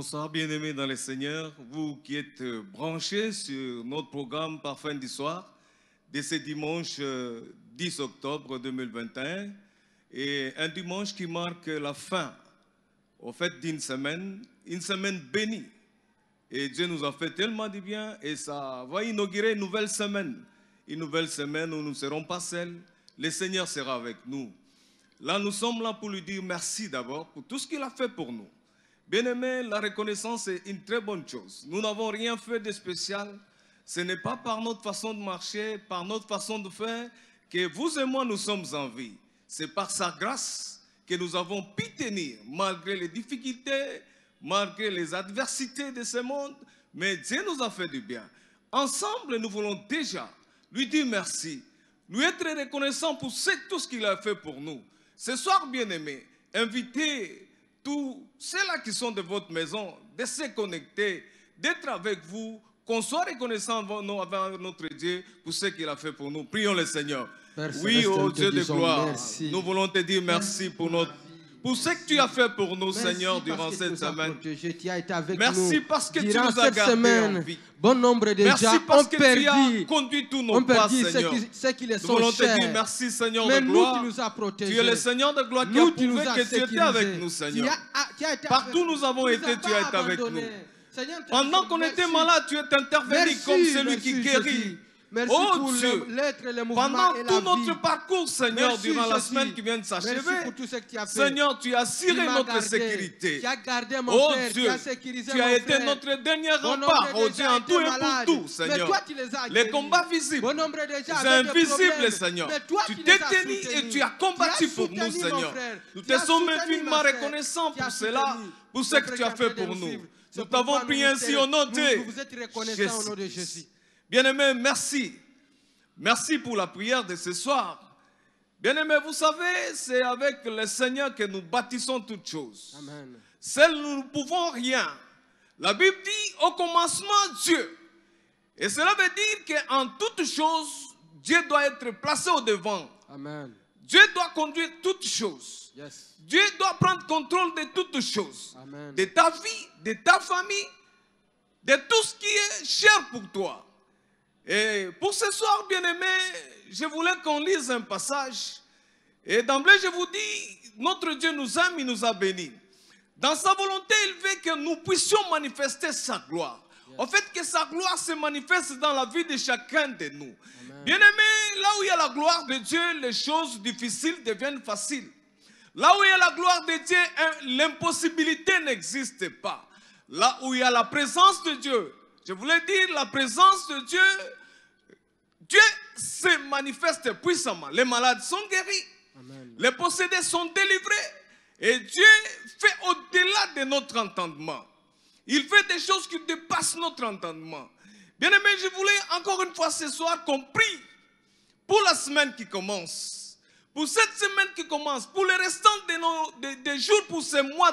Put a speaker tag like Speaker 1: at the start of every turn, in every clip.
Speaker 1: Bonsoir, bien-aimés dans le Seigneur, vous qui êtes branchés sur notre programme Parfum du soir de ce dimanche 10 octobre 2021 et un dimanche qui marque la fin, au fait, d'une semaine, une semaine bénie. Et Dieu nous a fait tellement de bien et ça va inaugurer une nouvelle semaine où nous ne serons pas seuls, le Seigneur sera avec nous. Là, nous sommes là pour lui dire merci d'abord pour tout ce qu'il a fait pour nous. Bien-aimés, la reconnaissance est une très bonne chose. Nous n'avons rien fait de spécial. Ce n'est pas par notre façon de marcher, par notre façon de faire, que vous et moi nous sommes en vie. C'est par sa grâce que nous avons pu tenir, malgré les difficultés, malgré les adversités de ce monde. Mais Dieu nous a fait du bien. Ensemble, nous voulons déjà lui dire merci, lui être reconnaissant pour tout ce qu'il a fait pour nous. Ce soir, bien-aimés, invitez tous ceux-là qui sont de votre maison, de se connecter, d'être avec vous, qu'on soit reconnaissant avec notre Dieu pour ce qu'il a fait pour nous. Prions le Seigneur.
Speaker 2: Père
Speaker 1: oui, ô Dieu de gloire,
Speaker 2: merci.
Speaker 1: nous voulons te dire merci pour ce que tu as fait pour nous, merci Seigneur, durant cette semaine. Merci parce que tu nous as gardés en vie.
Speaker 2: Bon nombre de
Speaker 1: merci
Speaker 2: gens
Speaker 1: parce
Speaker 2: ont
Speaker 1: que
Speaker 2: perdu,
Speaker 1: tu as conduit tous nos pas, Seigneur.
Speaker 2: Nous
Speaker 1: voulons te dire merci, Seigneur de gloire.
Speaker 2: Tu nous as protégés.
Speaker 1: Tu es le Seigneur de gloire qui a prouvé que tu étais avec nous, Seigneur. Partout nous avons été, tu as été avec nous. Pendant qu'on était malade, tu es intervenu comme celui qui guérit.
Speaker 2: Merci pour l'être, le mouvement
Speaker 1: pendant
Speaker 2: et la
Speaker 1: tout
Speaker 2: vie.
Speaker 1: notre parcours, Seigneur,
Speaker 2: merci,
Speaker 1: durant la semaine qui vient de s'achever,
Speaker 2: Seigneur,
Speaker 1: tu as assuré notre sécurité.
Speaker 2: Tu as gardé mon frère,
Speaker 1: Dieu,
Speaker 2: tu as sécurisé
Speaker 1: tu as
Speaker 2: mon
Speaker 1: été
Speaker 2: frère.
Speaker 1: notre dernier rempart, oh Dieu, en tout et pour tout, Seigneur.
Speaker 2: Mais toi, tu les as
Speaker 1: les combats visibles, c'est invisible, Seigneur. Tu t'es tenu et tu as combattu pour nous, Seigneur. Nous te sommes infiniment reconnaissants pour cela, pour ce que tu as fait pour nous. Nous t'avons prié ainsi au nom de Jésus. Bien-aimés, merci. Merci pour la prière de ce soir. Bien-aimés, vous savez, c'est avec le Seigneur que nous bâtissons toutes choses.
Speaker 2: Amen.
Speaker 1: Seuls nous ne pouvons rien. La Bible dit au commencement Dieu. Et cela veut dire qu'en toutes choses, Dieu doit être placé au devant.
Speaker 2: Amen.
Speaker 1: Dieu doit conduire toutes choses.
Speaker 2: Yes.
Speaker 1: Dieu doit prendre contrôle de toutes choses.
Speaker 2: Amen.
Speaker 1: De ta vie, de ta famille, de tout ce qui est cher pour toi. Et pour ce soir, bien-aimés, je voulais qu'on lise un passage. Et d'emblée, je vous dis, notre Dieu nous aime, il nous a bénis. Dans sa volonté, il veut que nous puissions manifester sa gloire. Yes. En fait, que sa gloire se manifeste dans la vie de chacun de nous. Bien-aimés, là où il y a la gloire de Dieu, les choses difficiles deviennent faciles. Là où il y a la gloire de Dieu, l'impossibilité n'existe pas. Là où il y a la présence de Dieu, je voulais dire, la présence de Dieu, Dieu se manifeste puissamment. Les malades sont guéris, amen. Les possédés sont délivrés. Et Dieu fait au-delà de notre entendement. Il fait des choses qui dépassent notre entendement. Bien-aimés, je voulais encore une fois ce soir qu'on prie pour la semaine qui commence. Pour cette semaine qui commence, pour le restant des jours, pour ce mois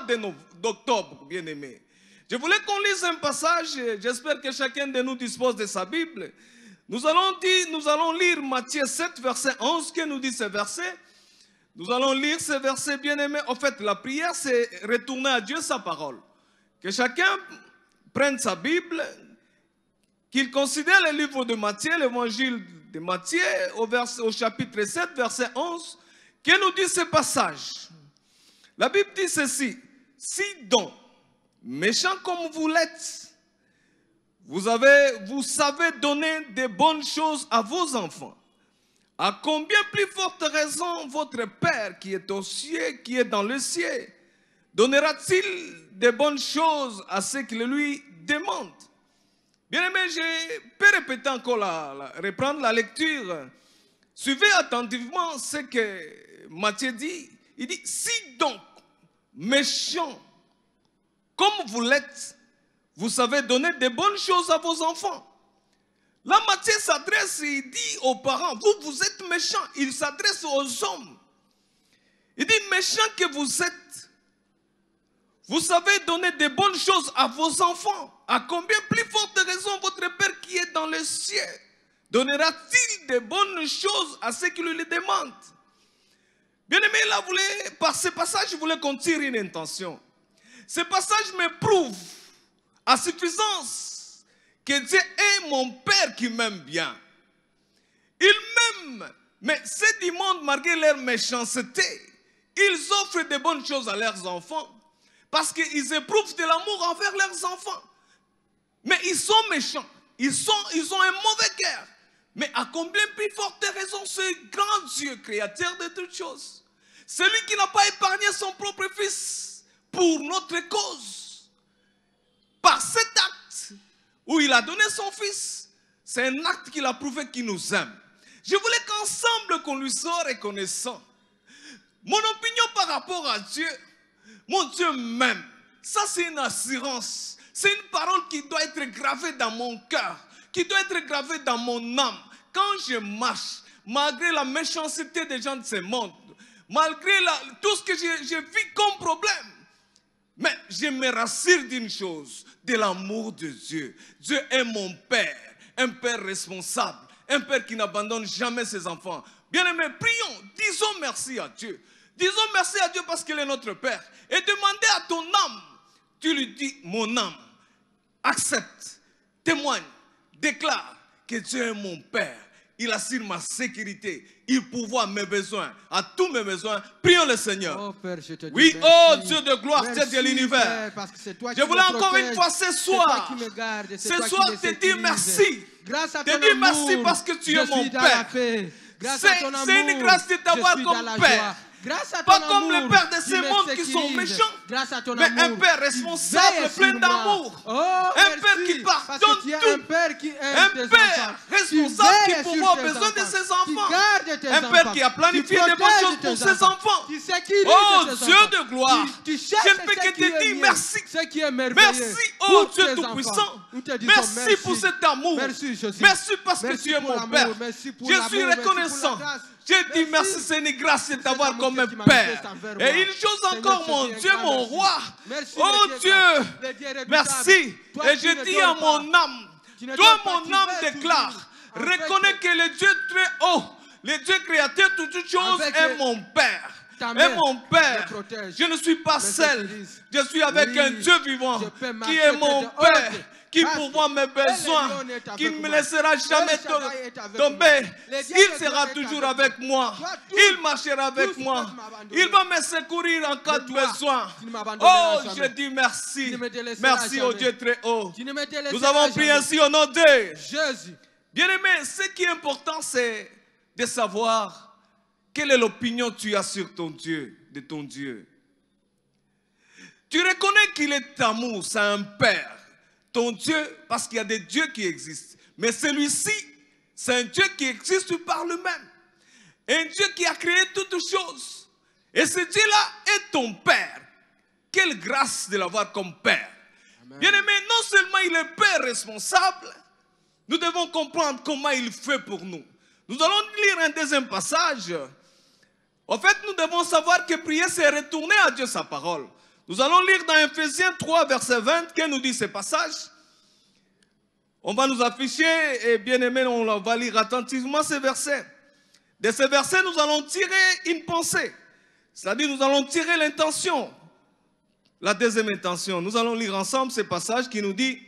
Speaker 1: d'octobre, bien-aimés. Je voulais qu'on lise un passage, j'espère que chacun de nous dispose de sa Bible. Nous allons lire Matthieu 7, verset 11, que nous dit ce verset. Nous allons lire ce verset, bien-aimé. En fait, la prière, c'est retourner à Dieu sa parole. Que chacun prenne sa Bible, qu'il considère le livre de Matthieu, l'évangile de Matthieu, au chapitre 7, verset 11, que nous dit ce passage. La Bible dit ceci, si donc, méchant comme vous l'êtes, vous savez donner de bonnes choses à vos enfants. À combien plus forte raison votre Père qui est aux cieux, qui est dans le ciel, donnera-t-il de bonnes choses à ceux qui le lui demandent? Bien-aimé, je peux répéter encore, reprendre la lecture. Suivez attentivement ce que Matthieu dit. Il dit, si donc, méchant, comme vous l'êtes, vous savez donner de bonnes choses à vos enfants. Là, Matthieu s'adresse, il dit aux parents, vous êtes méchants. Il s'adresse aux hommes. Il dit, méchants que vous êtes, vous savez donner de bonnes choses à vos enfants. À combien plus forte raison votre Père qui est dans le ciel donnera-t-il de bonnes choses à ceux qui lui les demandent? Bien aimé, là, par ce passage, je voulais qu'on tire une intention. Ce passage me prouve à suffisance que Dieu est mon Père qui m'aime bien. Il m'aime, mais ceux du monde, malgré leur méchanceté, ils offrent de bonnes choses à leurs enfants parce qu'ils éprouvent de l'amour envers leurs enfants. Mais ils sont méchants, ils ont un mauvais cœur. Mais à combien plus forte raison ce grand Dieu, créateur de toutes choses, celui qui n'a pas épargné son propre fils pour notre cause, par cet acte où il a donné son fils, c'est un acte qu'il a prouvé qu'il nous aime. Je voulais qu'ensemble qu'on lui soit reconnaissant. Mon opinion par rapport à Dieu, mon Dieu m'aime. Ça c'est une assurance. C'est une parole qui doit être gravée dans mon cœur, qui doit être gravée dans mon âme. Quand je marche, malgré la méchanceté des gens de ce monde, malgré tout ce que je vis comme problème, mais je me rassure d'une chose, de l'amour de Dieu. Dieu est mon Père, un Père responsable, un Père qui n'abandonne jamais ses enfants. Bien-aimés, prions, disons merci à Dieu. Disons merci à Dieu parce qu'il est notre Père. Et demandez à ton âme, tu lui dis, mon âme, accepte, témoigne, déclare que Dieu est mon Père. Il assure ma sécurité, il pourvoit mes besoins, à tous mes besoins. Prions le Seigneur.
Speaker 2: Oh, Père, je te dis
Speaker 1: oui,
Speaker 2: merci.
Speaker 1: Oh Dieu de gloire,
Speaker 2: merci,
Speaker 1: Dieu de l'univers. Je voulais encore une fois ce soir, te dire merci.
Speaker 2: Grâce à
Speaker 1: te
Speaker 2: ton
Speaker 1: dire
Speaker 2: amour,
Speaker 1: merci parce que tu es mon Père.
Speaker 2: C'est
Speaker 1: une grâce de t'avoir comme Père. Pas comme les pères de ce monde qui sont méchants, mais un Père responsable, plein d'amour. Un Père qui pardonne tout. Un Père responsable qui pourvoit aux besoins de ses enfants. Un Père qui a planifié des bonnes choses pour ses enfants. Oh Dieu de gloire, je ne peux que te dire merci. Merci, oh Dieu Tout-Puissant. Merci pour cet amour. Merci parce que tu es mon Père. Je suis reconnaissant. Je dis merci, c'est une grâce de t'avoir comme un Père. Et une chose encore, mon Dieu, mon roi. Oh Dieu, merci. Et je dis à mon âme, toi mon âme déclare, reconnais que le Dieu très haut, le Dieu créateur de toutes choses est mon Père. Et mon Père, je ne suis pas seul. Je suis avec un Dieu vivant qui est mon Père, qui pourvoit mes besoins, qui ne me laissera jamais tomber. Il sera toujours avec moi. Il marchera avec moi. Il va me secourir en cas de besoin. Oh, je dis merci. Merci au Dieu très haut. Nous avons prié ainsi au nom de Jésus. Bien-aimé, ce qui est important, c'est de savoir quelle est l'opinion que tu as sur ton Dieu, de ton Dieu. Tu reconnais qu'il est amour, c'est un Père. Ton Dieu, parce qu'il y a des dieux qui existent. Mais celui-ci, c'est un Dieu qui existe par lui-même. Un Dieu qui a créé toutes choses. Et ce Dieu-là est ton Père. Quelle grâce de l'avoir comme Père. Bien-aimé, non seulement il est Père responsable, nous devons comprendre comment il fait pour nous. Nous allons lire un deuxième passage. En fait, nous devons savoir que prier, c'est retourner à Dieu sa parole. Nous allons lire dans Ephésiens 3, verset 20, que nous dit ce passage. On va nous afficher, et bien aimé, on va lire attentivement ces versets. De ces versets, nous allons tirer une pensée. C'est-à-dire, nous allons tirer l'intention. La deuxième intention. Nous allons lire ensemble ce passage qui nous dit: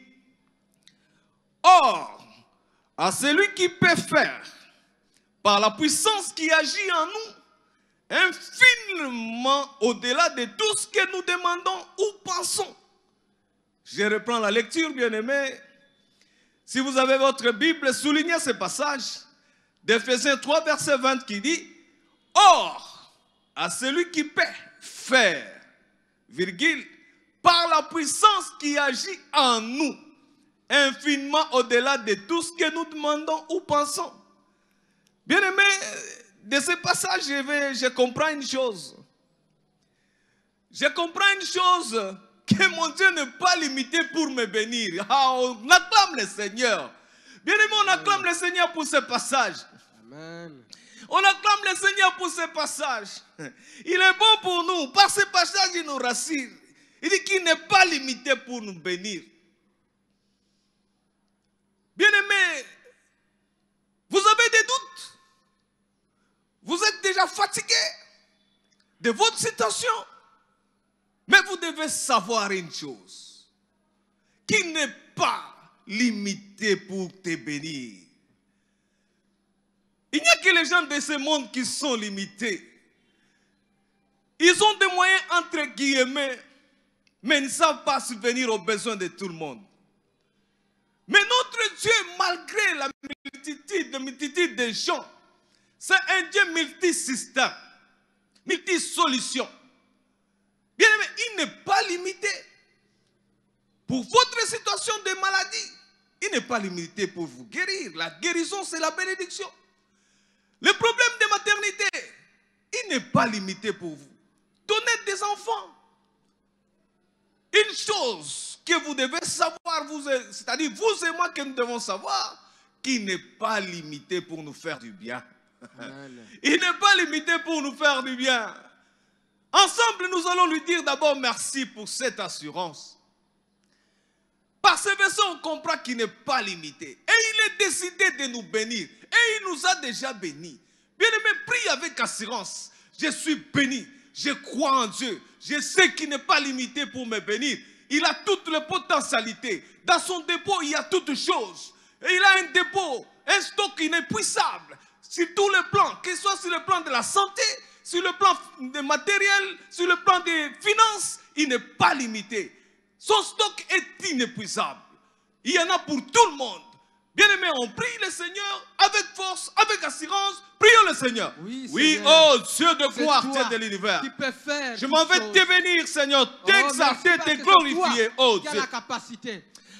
Speaker 1: Or, à celui qui peut faire, par la puissance qui agit en nous, infiniment au-delà de tout ce que nous demandons ou pensons. Je reprends la lecture, bien-aimés. Si vous avez votre Bible, soulignez ce passage d'Éphésiens 3, verset 20 qui dit: Or, à celui qui peut faire, virgule, par la puissance qui agit en nous, infiniment au-delà de tout ce que nous demandons ou pensons. Bien-aimés, de ce passage, je comprends une chose. Je comprends une chose, que mon Dieu n'est pas limité pour me bénir. Ah, on acclame le Seigneur. Bien-aimé, on acclame le Seigneur pour ce passage.
Speaker 2: Amen.
Speaker 1: On acclame le Seigneur pour ce passage. Il est bon pour nous. Par ce passage, il nous rassure. Il dit qu'il n'est pas limité pour nous bénir. Bien-aimé, vous avez des doutes? Vous êtes déjà fatigué de votre situation. Mais vous devez savoir une chose, qui n'est pas limité pour te bénir. Il n'y a que les gens de ce monde qui sont limités. Ils ont des moyens entre guillemets, mais ils ne savent pas subvenir aux besoins de tout le monde. Mais notre Dieu, malgré la multitude de gens, c'est un Dieu multisystème, multisolution. Bien aimé, il n'est pas limité pour votre situation de maladie. Il n'est pas limité pour vous guérir. La guérison, c'est la bénédiction. Le problème de maternité, il n'est pas limité pour vous. Donnez des enfants. Une chose que vous devez savoir, c'est-à-dire vous et moi que nous devons savoir, qu'il n'est pas limité pour nous faire du bien. Amen. Il n'est pas limité pour nous faire du bien. Ensemble, nous allons lui dire d'abord merci pour cette assurance. Par ce verset, on comprend qu'il n'est pas limité. Et il est décidé de nous bénir. Et il nous a déjà bénis. Bien-aimé, prie avec assurance. Je suis béni. Je crois en Dieu. Je sais qu'il n'est pas limité pour me bénir. Il a toutes les potentialités. Dans son dépôt, il y a toutes choses. Et il a un dépôt, un stock inépuisable. Sur tous les plans, que ce soit sur le plan de la santé, sur le plan des matériels, sur le plan des finances, il n'est pas limité. Son stock est inépuisable. Il y en a pour tout le monde. Bien-aimé, on prie le Seigneur avec force, avec assurance. Prions le Seigneur. Oui, oh Dieu de gloire, Dieu de l'univers. Je m'en vais te bénir, Seigneur, t'exalter, te glorifier, oh Dieu.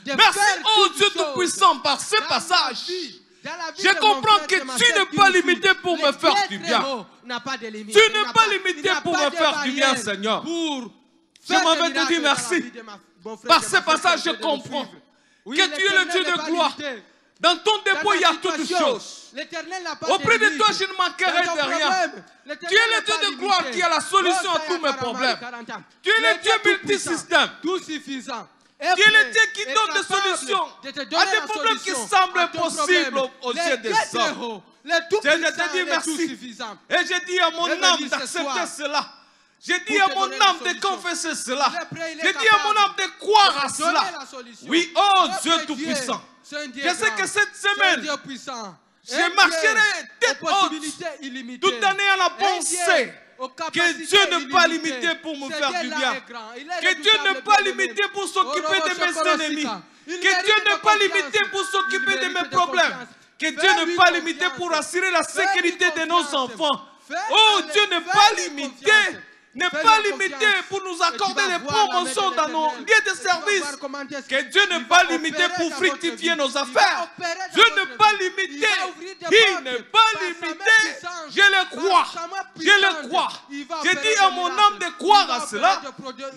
Speaker 1: Merci, oh Dieu Tout-Puissant, par ce passage. Je comprends que tu n'es pas limité pour me faire du bien. Tu n'es pas limité pour me faire du bien, Seigneur. Je m'en vais te dire merci. Par ce passage, je comprends que tu es le Dieu de gloire. Dans ton dépôt, il y a toutes choses. Auprès de toi, je ne manquerai de rien. Tu es le Dieu de gloire qui a la solution à tous mes problèmes. Tu es le Dieu multisystème. Tu es le Dieu qui donne des solutions à des problèmes qui semblent impossibles aux yeux des hommes. Je te dis merci. Et je dis à mon âme d'accepter cela. J'ai dit à mon âme de confesser cela. J'ai dit à mon âme de croire à cela. Oui, oh Dieu Tout-Puissant. Je sais que cette semaine, je marcherai tête haute toute l'année à la pensée que Dieu n'est pas limité pour me faire du bien. Que Dieu n'est pas limité pour s'occuper de mes ennemis. Que Dieu n'est pas limité pour s'occuper de mes problèmes. Que Dieu n'est pas limité pour assurer la sécurité de nos enfants. Oh, Dieu n'est pas limité. N'est pas limité pour nous accorder des promotions dans nos lieux de service. Que Dieu n'est pas limité pour fructifier nos affaires. Dieu n'est pas limité. Il n'est pas limité. Je le crois. Je le crois. J'ai dit à mon âme de croire à cela.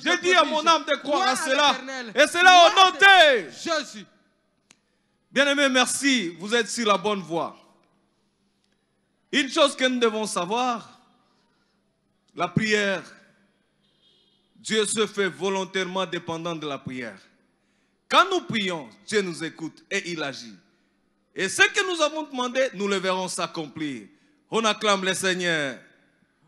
Speaker 1: J'ai dit à mon âme de croire à cela. Et cela au nom de Jésus. Bien-aimés, merci. Vous êtes sur la bonne voie. Une chose que nous devons savoir. La prière, Dieu se fait volontairement dépendant de la prière. Quand nous prions, Dieu nous écoute et il agit. Et ce que nous avons demandé, nous le verrons s'accomplir. On acclame le Seigneur.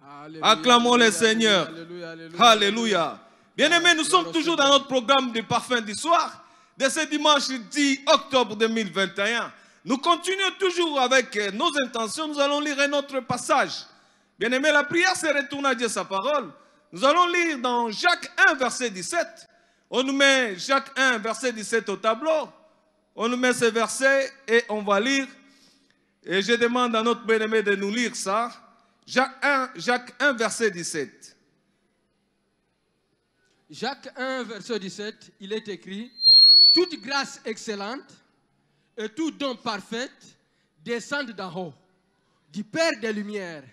Speaker 1: Alléluia, acclamons le Seigneur. Alléluia, alléluia, alléluia. Bien-aimés, nous sommes toujours dans notre programme de parfum du soir. De ce dimanche 10 octobre 2021. Nous continuons toujours avec nos intentions. Nous allons lire un autre passage. Bien-aimé, la prière, c'est retourner à Dieu sa parole. Nous allons lire dans Jacques 1, verset 17. On nous met Jacques 1, verset 17 au tableau. On nous met ce verset et on va lire. Et je demande à notre bien-aimé de nous lire ça. Jacques 1, verset 17.
Speaker 2: Jacques 1, verset 17, il est écrit « Toute grâce excellente et tout don parfait descendent d'en haut, du Père des Lumières,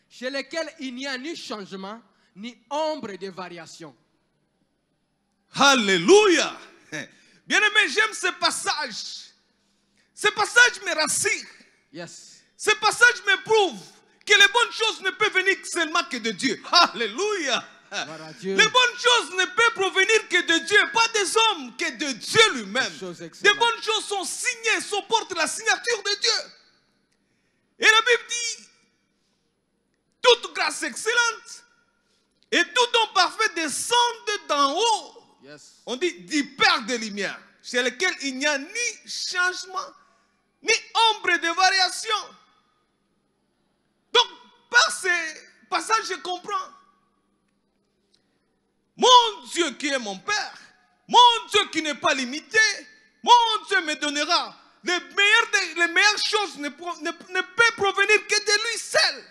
Speaker 2: chez lequel il n'y a ni changement, ni ombre de variation. »
Speaker 1: Alléluia! Bien-aimé, j'aime ce passage. Ce passage me rassure.
Speaker 2: Yes.
Speaker 1: Ce passage me prouve que les bonnes choses ne peuvent venir seulement que de Dieu. Alléluia! Les bonnes choses ne peuvent provenir que de Dieu, pas des hommes, que de Dieu lui-même. Les bonnes choses sont signées, portent la signature de Dieu. Et la Bible dit toute grâce excellente et tout don parfait descendent d'en haut.
Speaker 2: Yes.
Speaker 1: On dit du Père des Lumières, chez lequel il n'y a ni changement, ni ombre de variation. Donc, par ces passages, je comprends. Mon Dieu qui est mon Père, mon Dieu qui n'est pas limité, mon Dieu me donnera les meilleures choses ne peut provenir que de lui seul.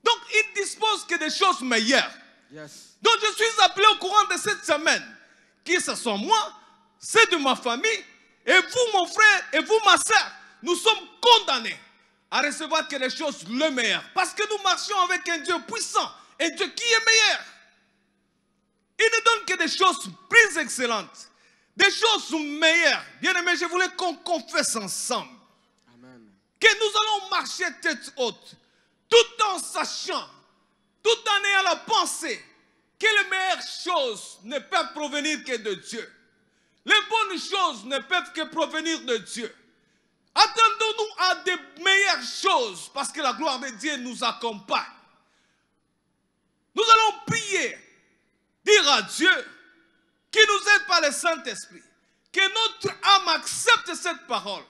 Speaker 1: Donc, il dispose que des choses meilleures.
Speaker 2: Yes.
Speaker 1: Donc, je suis appelé au courant de cette semaine, que ce soit moi, c'est de ma famille, et vous, mon frère, et vous, ma soeur, nous sommes condamnés à recevoir que les choses le meilleur. Parce que nous marchons avec un Dieu puissant, un Dieu qui est meilleur. Il ne donne que des choses plus excellentes, des choses meilleures. Bien-aimés, je voulais qu'on confesse ensemble.
Speaker 2: Amen.
Speaker 1: Que nous allons marcher tête haute, tout en sachant, tout en ayant la pensée que les meilleures choses ne peuvent provenir que de Dieu. Les bonnes choses ne peuvent que provenir de Dieu. Attendons-nous à de meilleures choses parce que la gloire de Dieu nous accompagne. Nous allons prier, dire à Dieu qui nous aide par le Saint-Esprit, que notre âme accepte cette parole.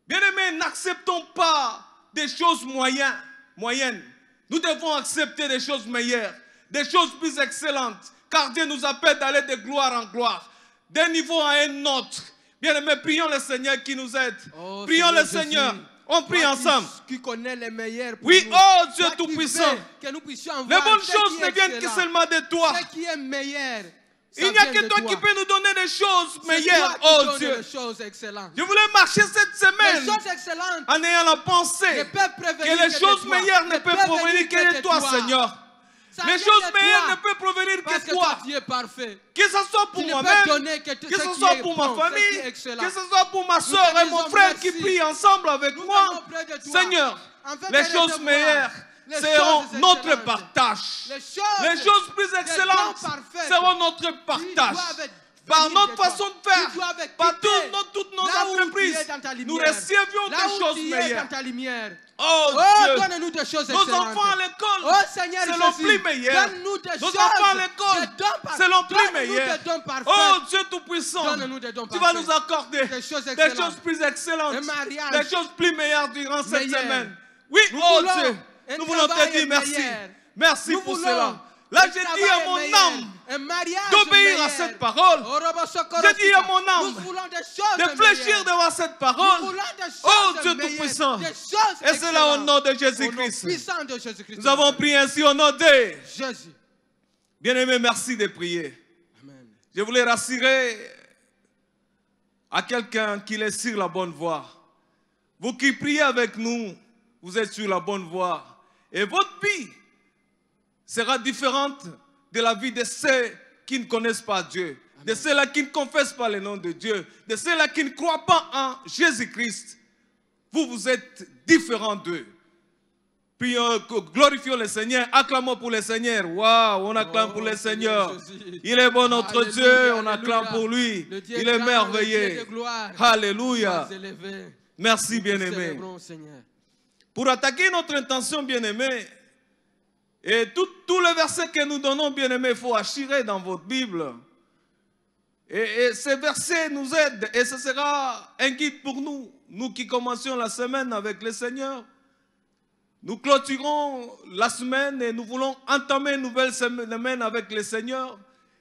Speaker 1: Bien-aimés, n'acceptons pas des choses moyennes. Nous devons accepter des choses meilleures, des choses plus excellentes, car Dieu nous appelle d'aller de gloire en gloire, d'un niveau à un autre. Bien-aimés, prions le Seigneur qui nous aide.
Speaker 2: Oh,
Speaker 1: prions le
Speaker 2: Jésus,
Speaker 1: Seigneur. On prie ensemble.
Speaker 2: Qui connaît les meilleurs pour
Speaker 1: Oui,
Speaker 2: nous.
Speaker 1: oh Dieu
Speaker 2: Toi qui
Speaker 1: Tout-Puissant.
Speaker 2: fais que nous puissions
Speaker 1: Les
Speaker 2: voir
Speaker 1: bonnes
Speaker 2: ce
Speaker 1: choses
Speaker 2: qui est
Speaker 1: ne viennent que
Speaker 2: excellent,
Speaker 1: seulement de toi.
Speaker 2: ce qui est meilleur.
Speaker 1: Il n'y a que toi qui peux nous donner des choses
Speaker 2: C'est
Speaker 1: meilleures,
Speaker 2: toi qui
Speaker 1: oh
Speaker 2: donnes
Speaker 1: Dieu.
Speaker 2: les choses excellentes.
Speaker 1: Je voulais marcher cette
Speaker 2: Les
Speaker 1: semaine
Speaker 2: choses excellentes
Speaker 1: en ayant la
Speaker 2: ne
Speaker 1: pensée
Speaker 2: peuvent prévenir
Speaker 1: que les
Speaker 2: de
Speaker 1: choses
Speaker 2: toi.
Speaker 1: meilleures ne peuvent provenir que de toi, Seigneur.
Speaker 2: Ça
Speaker 1: Les
Speaker 2: vient
Speaker 1: choses
Speaker 2: de
Speaker 1: meilleures
Speaker 2: toi,
Speaker 1: ne peuvent provenir
Speaker 2: parce
Speaker 1: que
Speaker 2: que
Speaker 1: toi.
Speaker 2: toi, tu es parfait.
Speaker 1: Que ce soit pour
Speaker 2: Tu ne peux
Speaker 1: moi-même,
Speaker 2: donner que
Speaker 1: que ce
Speaker 2: ce qui
Speaker 1: soit
Speaker 2: est
Speaker 1: pour
Speaker 2: bon,
Speaker 1: ma
Speaker 2: ce qui est
Speaker 1: famille,
Speaker 2: excellent.
Speaker 1: que ce soit pour ma
Speaker 2: Nous
Speaker 1: soeur
Speaker 2: te
Speaker 1: et mon
Speaker 2: disons
Speaker 1: frère
Speaker 2: merci.
Speaker 1: qui prient ensemble avec
Speaker 2: Nous
Speaker 1: moi.
Speaker 2: venons près de toi.
Speaker 1: Seigneur,
Speaker 2: Afin de
Speaker 1: les choses
Speaker 2: recevoir
Speaker 1: meilleures
Speaker 2: les
Speaker 1: seront
Speaker 2: choses
Speaker 1: notre
Speaker 2: excellentes.
Speaker 1: partage.
Speaker 2: Les
Speaker 1: Les choses plus
Speaker 2: les
Speaker 1: excellentes
Speaker 2: dons parfaits
Speaker 1: seront notre
Speaker 2: qui
Speaker 1: partage.
Speaker 2: doivent
Speaker 1: Par
Speaker 2: venir
Speaker 1: notre
Speaker 2: de toi,
Speaker 1: façon de faire,
Speaker 2: qui doivent
Speaker 1: par
Speaker 2: quitter
Speaker 1: toutes nos
Speaker 2: là où tu
Speaker 1: entreprises,
Speaker 2: es dans ta
Speaker 1: nous
Speaker 2: lumière.
Speaker 1: recevions
Speaker 2: Là
Speaker 1: des
Speaker 2: où
Speaker 1: choses
Speaker 2: tu es
Speaker 1: meilleures.
Speaker 2: dans ta lumière.
Speaker 1: Oh
Speaker 2: Oh,
Speaker 1: Dieu,
Speaker 2: donne-nous des choses
Speaker 1: nos
Speaker 2: excellentes.
Speaker 1: enfants à l'école,
Speaker 2: Oh Seigneur
Speaker 1: selon
Speaker 2: Jésus,
Speaker 1: plus meilleur.
Speaker 2: donne-nous des
Speaker 1: Nos
Speaker 2: choses,
Speaker 1: enfants à
Speaker 2: des
Speaker 1: l'école,
Speaker 2: dons parfaits.
Speaker 1: selon plus
Speaker 2: Donne-nous
Speaker 1: meilleur.
Speaker 2: des dons parfaits.
Speaker 1: Oh Dieu Tout-Puissant,
Speaker 2: Donne-nous des dons
Speaker 1: tu vas
Speaker 2: parfaits.
Speaker 1: nous accorder
Speaker 2: Des choses
Speaker 1: des
Speaker 2: excellentes.
Speaker 1: choses plus excellentes,
Speaker 2: Un mariage
Speaker 1: des choses plus meilleures durant cette
Speaker 2: meilleur.
Speaker 1: semaine. Oui,
Speaker 2: Nous
Speaker 1: oh
Speaker 2: voulons
Speaker 1: Dieu,
Speaker 2: un
Speaker 1: nous voulons te
Speaker 2: travail
Speaker 1: dire merci.
Speaker 2: meilleur.
Speaker 1: Merci
Speaker 2: Nous
Speaker 1: pour
Speaker 2: voulons
Speaker 1: cela. Là,
Speaker 2: un
Speaker 1: j'ai dit
Speaker 2: travail
Speaker 1: à mon
Speaker 2: meilleur,
Speaker 1: âme
Speaker 2: un mariage
Speaker 1: d'obéir à
Speaker 2: meilleur.
Speaker 1: cette parole.
Speaker 2: Oh, Robo Sokoro
Speaker 1: J'ai dit à
Speaker 2: Sika.
Speaker 1: mon âme
Speaker 2: Nous voulons des choses
Speaker 1: de fléchir
Speaker 2: meilleures.
Speaker 1: devant cette
Speaker 2: Nous
Speaker 1: parole.
Speaker 2: voulons des choses
Speaker 1: Oh Dieu
Speaker 2: meilleures,
Speaker 1: Tout-Puissant.
Speaker 2: des choses
Speaker 1: Et c'est là au nom de
Speaker 2: excellentes. Au nom
Speaker 1: Jésus-Christ.
Speaker 2: puissant de Jésus-Christ.
Speaker 1: Nous avons prié ainsi au nom de
Speaker 2: Jésus.
Speaker 1: Bien-aimé, merci de prier.
Speaker 2: Amen.
Speaker 1: Je voulais rassurer à quelqu'un qu'il est sur la bonne voie. Vous qui priez avec nous, vous êtes sur la bonne voie. Et votre vie sera différente de la vie de ceux qui ne connaissent pas Dieu, de ceux-là qui ne confessent pas le nom de Dieu, de ceux-là qui ne croient pas en Jésus-Christ. Vous êtes différents d'eux. Prions, glorifions le Seigneur, acclamons pour le Seigneur. Waouh, on acclame pour le Seigneur.
Speaker 2: Jésus.
Speaker 1: Il est bon notre
Speaker 2: Alléluia,
Speaker 1: Dieu, on
Speaker 2: alléluia.
Speaker 1: acclame pour lui.
Speaker 2: Le Dieu
Speaker 1: Il est
Speaker 2: grand, le Dieu
Speaker 1: merveilleux.
Speaker 2: de gloire.
Speaker 1: Alléluia.
Speaker 2: Sois élevé.
Speaker 1: Merci
Speaker 2: Nous te
Speaker 1: bien-aimé.
Speaker 2: célébrons, Seigneur.
Speaker 1: Pour attaquer notre intention bien-aimé, et tous les versets que nous donnons bien-aimé, il faut assurer dans votre Bible. Et ces versets nous aident et ce sera un guide pour nous. Nous qui commencions la semaine avec le Seigneur, nous clôturons la semaine et nous voulons entamer une nouvelle semaine avec le Seigneur.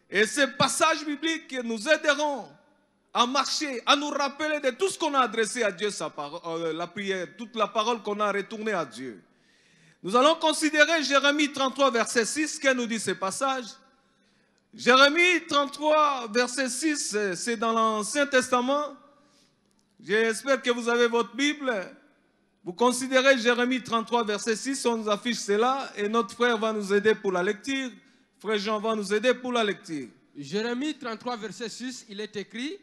Speaker 1: Et ces passages bibliques nous aideront à marcher, à nous rappeler de tout ce qu'on a adressé à Dieu, sa parole, la prière, toute la parole qu'on a retournée à Dieu. Nous allons considérer Jérémie 33, verset 6, que nous dit ce passage. Jérémie 33, verset 6, c'est dans l'Ancien Testament. J'espère que vous avez votre Bible. Vous considérez Jérémie 33, verset 6, on nous affiche cela et notre frère va nous aider pour la lecture. Frère Jean va nous aider pour la lecture.
Speaker 2: Jérémie 33, verset 6, il est écrit: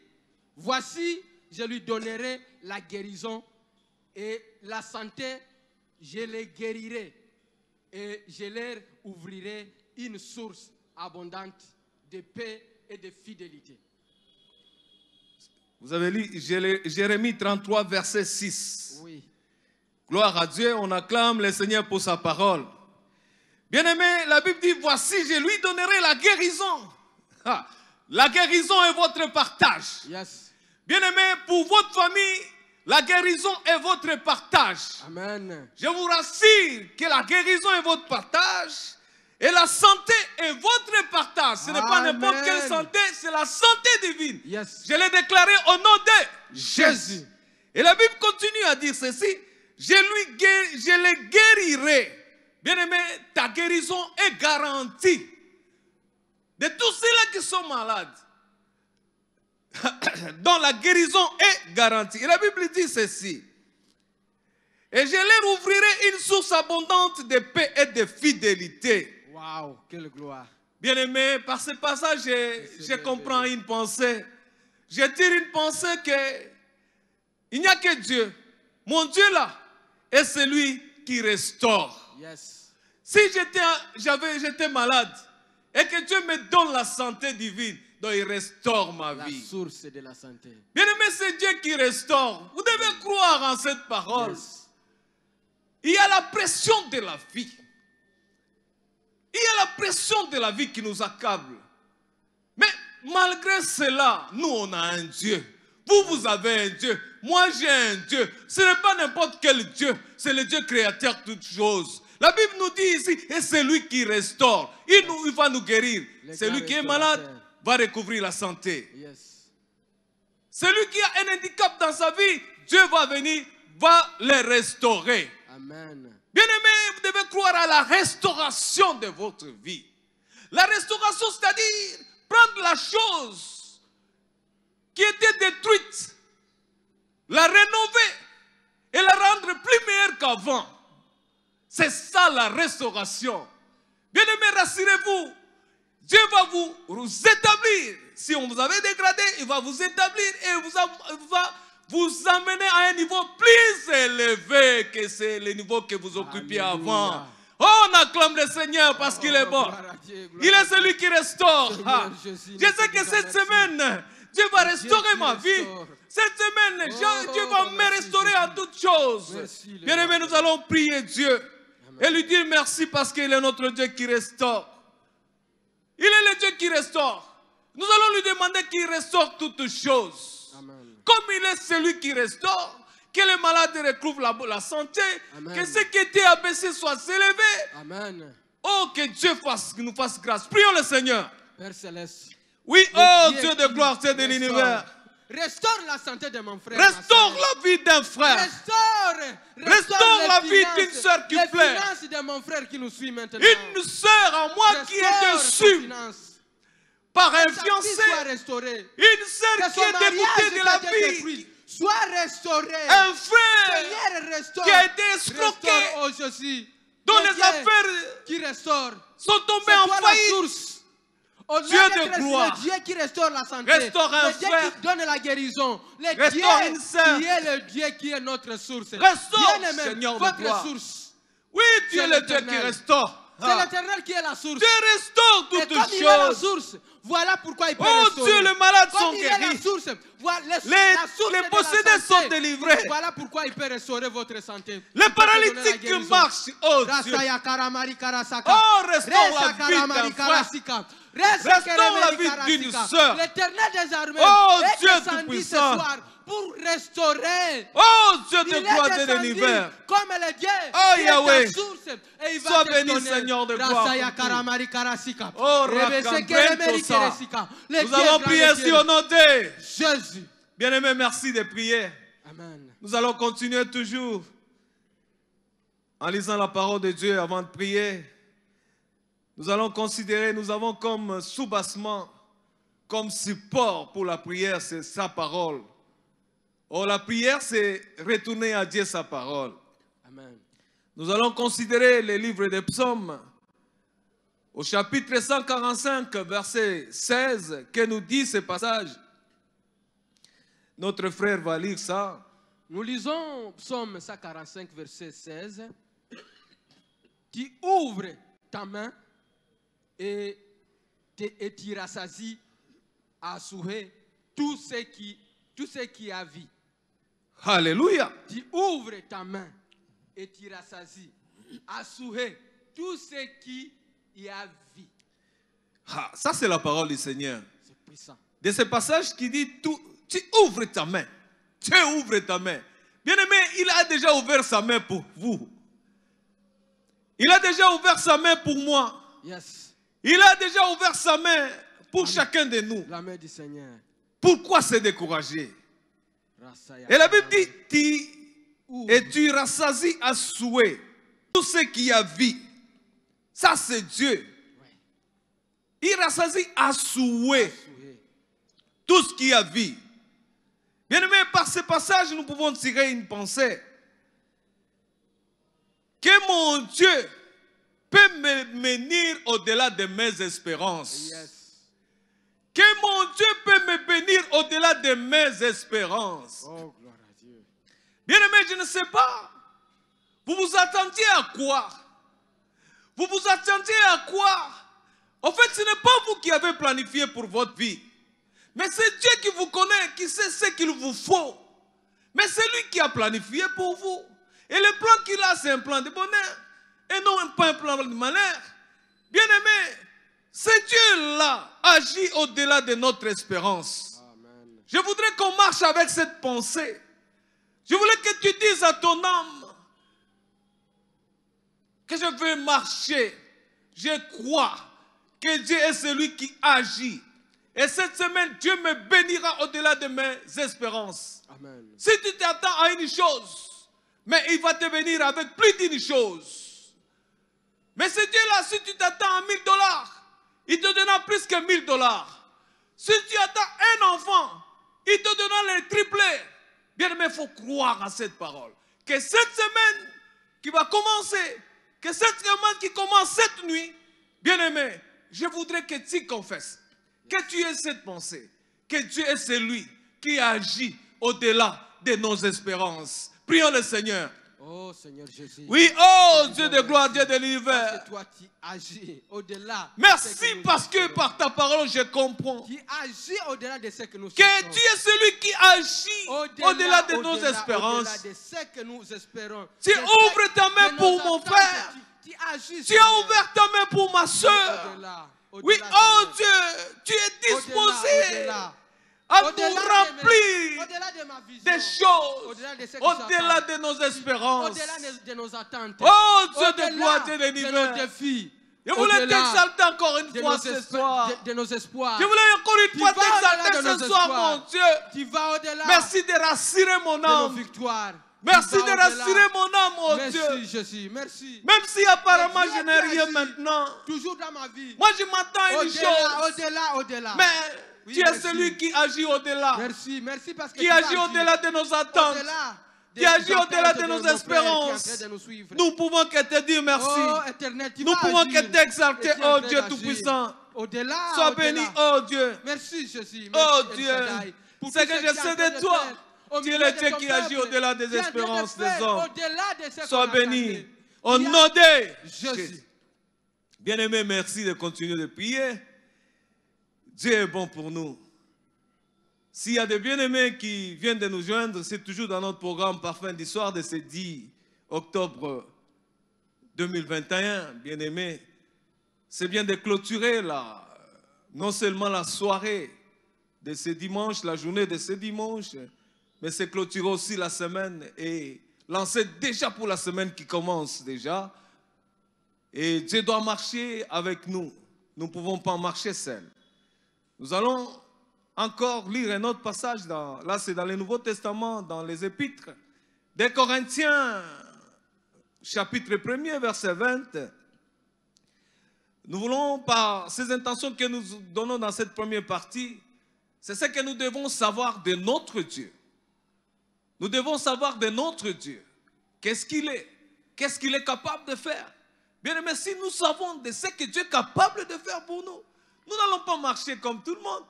Speaker 2: voici, je lui donnerai la guérison et la santé, je les guérirai et je leur ouvrirai une source abondante de paix et de fidélité.
Speaker 1: Vous avez lu Jérémie 33, verset 6.
Speaker 2: Oui.
Speaker 1: Gloire à Dieu, on acclame le Seigneur pour sa parole. Bien-aimé, la Bible dit, voici, je lui donnerai la guérison. Ah, la guérison est votre partage.
Speaker 2: Yes.
Speaker 1: Bien-aimé, pour votre famille, la guérison est votre partage.
Speaker 2: Amen.
Speaker 1: Je vous rassure que la guérison est votre partage et la santé est votre partage. Ce n'est pas
Speaker 2: Amen.
Speaker 1: n'importe quelle santé, c'est la santé divine.
Speaker 2: Yes.
Speaker 1: Je l'ai déclaré au nom de Jésus. Et la Bible continue à dire ceci, je les guérirai. Bien-aimé, ta guérison est garantie. De tous ceux-là qui sont malades, dont la guérison est garantie. Et la Bible dit ceci. Et je leur ouvrirai une source abondante de paix et de fidélité.
Speaker 2: Waouh, quelle gloire.
Speaker 1: Bien-aimé, par ce passage, je comprends une pensée. Je tire une pensée que il n'y a que Dieu. Mon Dieu là est celui qui restaure.
Speaker 2: Yes.
Speaker 1: Si j'étais malade et que Dieu me donne la santé divine, donc il restaure ma vie.
Speaker 2: La source de la santé.
Speaker 1: Bien-aimé, c'est Dieu qui restaure. Vous devez croire en cette parole.
Speaker 2: Yes.
Speaker 1: Il y a la pression de la vie. Il y a la pression de la vie qui nous accable. Mais malgré cela, nous on a un Dieu. Vous avez un Dieu. Moi j'ai un Dieu. Ce n'est pas n'importe quel Dieu. C'est le Dieu créateur de toutes choses. La Bible nous dit ici, et c'est lui qui restaure. Il va nous guérir. Celui qui est malade va recouvrir la santé.
Speaker 2: Yes.
Speaker 1: Celui qui a un handicap dans sa vie, Dieu va venir, va le restaurer.
Speaker 2: Amen.
Speaker 1: Bien-aimés, vous devez croire à la restauration de votre vie. La restauration, c'est-à-dire prendre la chose qui était détruite, la rénover et la rendre plus meilleure qu'avant. C'est ça la restauration. Bien-aimés, rassurez-vous, Dieu va vous établir. Si on vous avait dégradé, il va vous établir et va vous amener à un niveau plus élevé que c'est le niveau que vous occupiez avant. Oh, on acclame le Seigneur parce qu'il est bon. Il est celui qui restaure. Je sais que cette semaine, Dieu va restaurer ma vie. Cette semaine, Dieu va me restaurer en toutes choses. Bien-aimés, nous allons prier Dieu et lui dire merci parce qu'il est notre Dieu qui restaure. Il est le Dieu qui restaure. Nous allons lui demander qu'il restaure toutes choses.
Speaker 2: Amen.
Speaker 1: Comme il est celui qui restaure, que les malades retrouvent la santé,
Speaker 2: Amen.
Speaker 1: que ceux qui étaient abaissés soient élevés.
Speaker 2: Amen.
Speaker 1: Oh, que Dieu nous fasse grâce. Prions le Seigneur.
Speaker 2: Père Céleste.
Speaker 1: Oui, oh Dieu de gloire, Dieu de l'univers.
Speaker 2: Restaure la santé de mon frère.
Speaker 1: Restaure la vie d'un frère. Restaure la vie d'une soeur qui pleure.
Speaker 2: Les finances de mon frère qui nous suit maintenant.
Speaker 1: Une soeur en moi qui est déçue par un fiancé. Une soeur qui est dégoûtée de la vie.
Speaker 2: Soit restauré.
Speaker 1: Un frère qui a été escroqué, dont les affaires sont tombées en faillite. Dieu de gloire.
Speaker 2: Le Dieu qui restaure la santé.
Speaker 1: Restaure un
Speaker 2: le Dieu
Speaker 1: frère.
Speaker 2: qui donne la guérison. Le
Speaker 1: Restaure
Speaker 2: Dieu
Speaker 1: une sœur.
Speaker 2: qui est le Dieu qui est notre source.
Speaker 1: Restaure,
Speaker 2: Bien-aimé,
Speaker 1: Seigneur de
Speaker 2: votre
Speaker 1: gloire.
Speaker 2: source.
Speaker 1: Oui, tu es le Dieu qui restaure.
Speaker 2: C'est l'Éternel qui est la source.
Speaker 1: Dieu restaure
Speaker 2: Et
Speaker 1: toutes
Speaker 2: comme il est la
Speaker 1: choses.
Speaker 2: source, voilà pourquoi il peut
Speaker 1: Oh
Speaker 2: restaurer.
Speaker 1: Dieu, les malades
Speaker 2: Comme
Speaker 1: sont
Speaker 2: il est la
Speaker 1: guéris.
Speaker 2: source, voilà, la source
Speaker 1: Les
Speaker 2: de
Speaker 1: possédés
Speaker 2: la santé.
Speaker 1: sont délivrés.
Speaker 2: Voilà pourquoi il peut restaurer votre santé.
Speaker 1: Les
Speaker 2: Il peut donner la
Speaker 1: paralytiques
Speaker 2: guérison.
Speaker 1: marchent. Oh Dieu.
Speaker 2: Rasaya karamari karasaka.
Speaker 1: Oh, restaure la
Speaker 2: Resa
Speaker 1: vie
Speaker 2: karamari
Speaker 1: d'un frère.
Speaker 2: karasika.
Speaker 1: Restaure la vie d'une sœur.
Speaker 2: L'éternel des armées
Speaker 1: Oh,
Speaker 2: est
Speaker 1: Dieu
Speaker 2: descendu ce
Speaker 1: tout-puissant.
Speaker 2: soir pour restaurer.
Speaker 1: Oh Dieu
Speaker 2: Il
Speaker 1: de
Speaker 2: est
Speaker 1: gloire de
Speaker 2: descendu
Speaker 1: l'univers.
Speaker 2: comme le Dieu
Speaker 1: Oh,
Speaker 2: qui
Speaker 1: Yahweh.
Speaker 2: est ta source. Et il va
Speaker 1: Sois
Speaker 2: te
Speaker 1: béni,
Speaker 2: donner.
Speaker 1: Seigneur de gloire,
Speaker 2: Rasaya
Speaker 1: pour tout.
Speaker 2: karamari karasika.
Speaker 1: Oh,
Speaker 2: Rebese
Speaker 1: Rakam,
Speaker 2: keremeri
Speaker 1: Bentosa.
Speaker 2: keresika. Le
Speaker 1: Nous
Speaker 2: Dieu
Speaker 1: allons
Speaker 2: grand,
Speaker 1: prier
Speaker 2: le
Speaker 1: ainsi
Speaker 2: Dieu.
Speaker 1: au nom de
Speaker 2: Jésus.
Speaker 1: Bien-aimés, merci de prier.
Speaker 2: Amen.
Speaker 1: Nous allons continuer toujours en lisant la parole de Dieu avant de prier. Nous allons considérer, nous avons comme soubassement, comme support pour la prière, c'est sa parole. Oh, la prière, c'est retourner à Dieu sa parole.
Speaker 2: Amen.
Speaker 1: Nous allons considérer les livres des psaumes au chapitre 145, verset 16, que nous dit ce passage. Notre frère va lire ça.
Speaker 2: Nous lisons Psaume 145, verset 16. Tu ouvres ta main et tu rassasies à souhait tout ce qui a vie.
Speaker 1: Alléluia.
Speaker 2: Tu ouvres ta main et tu rassasies à souhait tout ce qui y a vie.
Speaker 1: Ah, ça, c'est la parole du Seigneur.
Speaker 2: C'est puissant.
Speaker 1: De ce passage qui dit, tu ouvres ta main. Tu ouvres ta main. Bien-aimé, il a déjà ouvert sa main pour vous. Il a déjà ouvert sa main pour moi.
Speaker 2: Yes.
Speaker 1: Il a déjà ouvert sa main pour chacun de nous.
Speaker 2: La main du Seigneur.
Speaker 1: Pourquoi se décourager? Et la Bible dit, et tu rassasies à souhait tout ce qui a vie. Ça, c'est Dieu. Il rassasie à souhait tout ce qui a vie. Bien-aimé, par ce passage, nous pouvons tirer une pensée. Que mon Dieu peut me bénir au-delà de mes espérances.
Speaker 2: Yes.
Speaker 1: Que mon Dieu peut me bénir au-delà de mes espérances.
Speaker 2: Oh, gloire à Dieu.
Speaker 1: Bien-aimé, je ne sais pas. Vous vous attendiez à quoi? Vous vous attendiez à quoi? En fait, ce n'est pas vous qui avez planifié pour votre vie. Mais c'est Dieu qui vous connaît, qui sait ce qu'il vous faut. Mais c'est lui qui a planifié pour vous. Et le plan qu'il a, c'est un plan de bonheur. Et non pas un plan de malheur. Bien-aimé, ce Dieu-là agit au-delà de notre espérance.
Speaker 2: Amen.
Speaker 1: Je voudrais qu'on marche avec cette pensée. Je voulais que tu dises à ton âme que je veux marcher. Je crois que Dieu est celui qui agit. Et cette semaine, Dieu me bénira au-delà de mes espérances.
Speaker 2: Amen.
Speaker 1: Si tu t'attends à une chose, mais il va te bénir avec plus d'une chose. Mais ce Dieu-là, si tu t'attends à $1000, il te donnera plus que $1000. Si tu attends un enfant, il te donnera le triplé. Bien aimé, il faut croire à cette parole. Que cette semaine qui va commencer, que cette semaine qui commence cette nuit, bien aimé, je voudrais que tu confesses, que tu aies cette pensée, que Dieu est celui qui agit au-delà de nos espérances. Prions le Seigneur.
Speaker 2: Oh Seigneur Jésus.
Speaker 1: Oui, oh Dieu de gloire, Dieu de l'univers.
Speaker 2: Parce que toi tu agis au-delà.
Speaker 1: Merci parce que par ta parole je comprends
Speaker 2: Tu agis au-delà de ce que nous
Speaker 1: que
Speaker 2: souhaitons.
Speaker 1: tu es celui qui agit au-delà de nos espérances.
Speaker 2: Au-delà de ce que nous espérons.
Speaker 1: Tu ouvres ta main pour mon frère.
Speaker 2: Tu agis.
Speaker 1: Tu as ouvert ta main pour ma soeur. Oui, oh Dieu, tu es disposé à nous remplir des choses au-delà de nos espérances.
Speaker 2: Au-delà de nos attentes.
Speaker 1: Oh Dieu de gloire, Dieu de
Speaker 2: de nos
Speaker 1: l'univers.
Speaker 2: défis.
Speaker 1: Je voulais t'exalter encore une fois ce soir.
Speaker 2: De nos espoirs.
Speaker 1: Je voulais encore une fois t'exalter ce soir, mon Dieu.
Speaker 2: Tu vas au-delà.
Speaker 1: Merci de rassurer mon
Speaker 2: de nos
Speaker 1: âme.
Speaker 2: victoires.
Speaker 1: Merci de rassurer mon âme, mon
Speaker 2: Merci,
Speaker 1: Dieu.
Speaker 2: Jésus, merci.
Speaker 1: Même si apparemment
Speaker 2: Dieu
Speaker 1: je n'ai rien
Speaker 2: agit
Speaker 1: maintenant.
Speaker 2: Toujours dans ma vie.
Speaker 1: Moi je m'attends à une chose.
Speaker 2: Au-delà.
Speaker 1: Mais
Speaker 2: Oui,
Speaker 1: tu es
Speaker 2: merci.
Speaker 1: celui qui agit au-delà.
Speaker 2: Merci parce que
Speaker 1: Qui
Speaker 2: tu
Speaker 1: agit
Speaker 2: vas
Speaker 1: au-delà de nos attentes.
Speaker 2: au-delà
Speaker 1: Qui agit au-delà de nos
Speaker 2: frères
Speaker 1: espérances.
Speaker 2: qui sont en train de nous suivre.
Speaker 1: Nous pouvons que te dire merci.
Speaker 2: Oh, éternel, tu
Speaker 1: Nous
Speaker 2: vas
Speaker 1: pouvons
Speaker 2: agir.
Speaker 1: que t'exalter,
Speaker 2: Et tu es en
Speaker 1: oh
Speaker 2: train
Speaker 1: Dieu
Speaker 2: d'agir.
Speaker 1: Tout-Puissant.
Speaker 2: Au-delà.
Speaker 1: Sois
Speaker 2: au-delà.
Speaker 1: béni, oh Dieu.
Speaker 2: Merci, Jésus.
Speaker 1: Oh
Speaker 2: Merci,
Speaker 1: Dieu,
Speaker 2: El Shaddai, pour
Speaker 1: c'est
Speaker 2: tout
Speaker 1: que
Speaker 2: ce
Speaker 1: je
Speaker 2: que tu es
Speaker 1: sais
Speaker 2: en train
Speaker 1: de
Speaker 2: de
Speaker 1: toi.
Speaker 2: faire au
Speaker 1: Tu es
Speaker 2: milieu
Speaker 1: le
Speaker 2: de
Speaker 1: Dieu
Speaker 2: ton
Speaker 1: qui agit
Speaker 2: peuple.
Speaker 1: au-delà des
Speaker 2: Tu es en train de
Speaker 1: espérances des
Speaker 2: faire
Speaker 1: hommes.
Speaker 2: Au-delà de ce
Speaker 1: Sois
Speaker 2: qu'on
Speaker 1: béni.
Speaker 2: attendait.
Speaker 1: Au
Speaker 2: Tu as-
Speaker 1: nom de
Speaker 2: Jésus.
Speaker 1: Jésus. Bien-aimé, merci de continuer de prier. Dieu est bon pour nous. S'il y a des bien-aimés qui viennent de nous joindre, c'est toujours dans notre programme Parfum d'Histoire de ce 10 octobre 2021. Bien-aimés, c'est bien de clôturer non seulement la soirée de ce dimanche, la journée de ce dimanche, mais c'est clôturer aussi la semaine et lancer déjà pour la semaine qui commence déjà. Et Dieu doit marcher avec nous. Nous ne pouvons pas marcher seuls. Nous allons encore lire un autre passage, là c'est dans le Nouveau Testament, dans les Épîtres, des Corinthiens, chapitre 1er, verset 20. Nous voulons, par ces intentions que nous donnons dans cette première partie, c'est ce que nous devons savoir de notre Dieu. Nous devons savoir de notre Dieu. Qu'est-ce qu'il est? Qu'est-ce qu'il est capable de faire? Bien aimé, si nous savons de ce que Dieu est capable de faire pour nous, nous n'allons pas marcher comme tout le monde.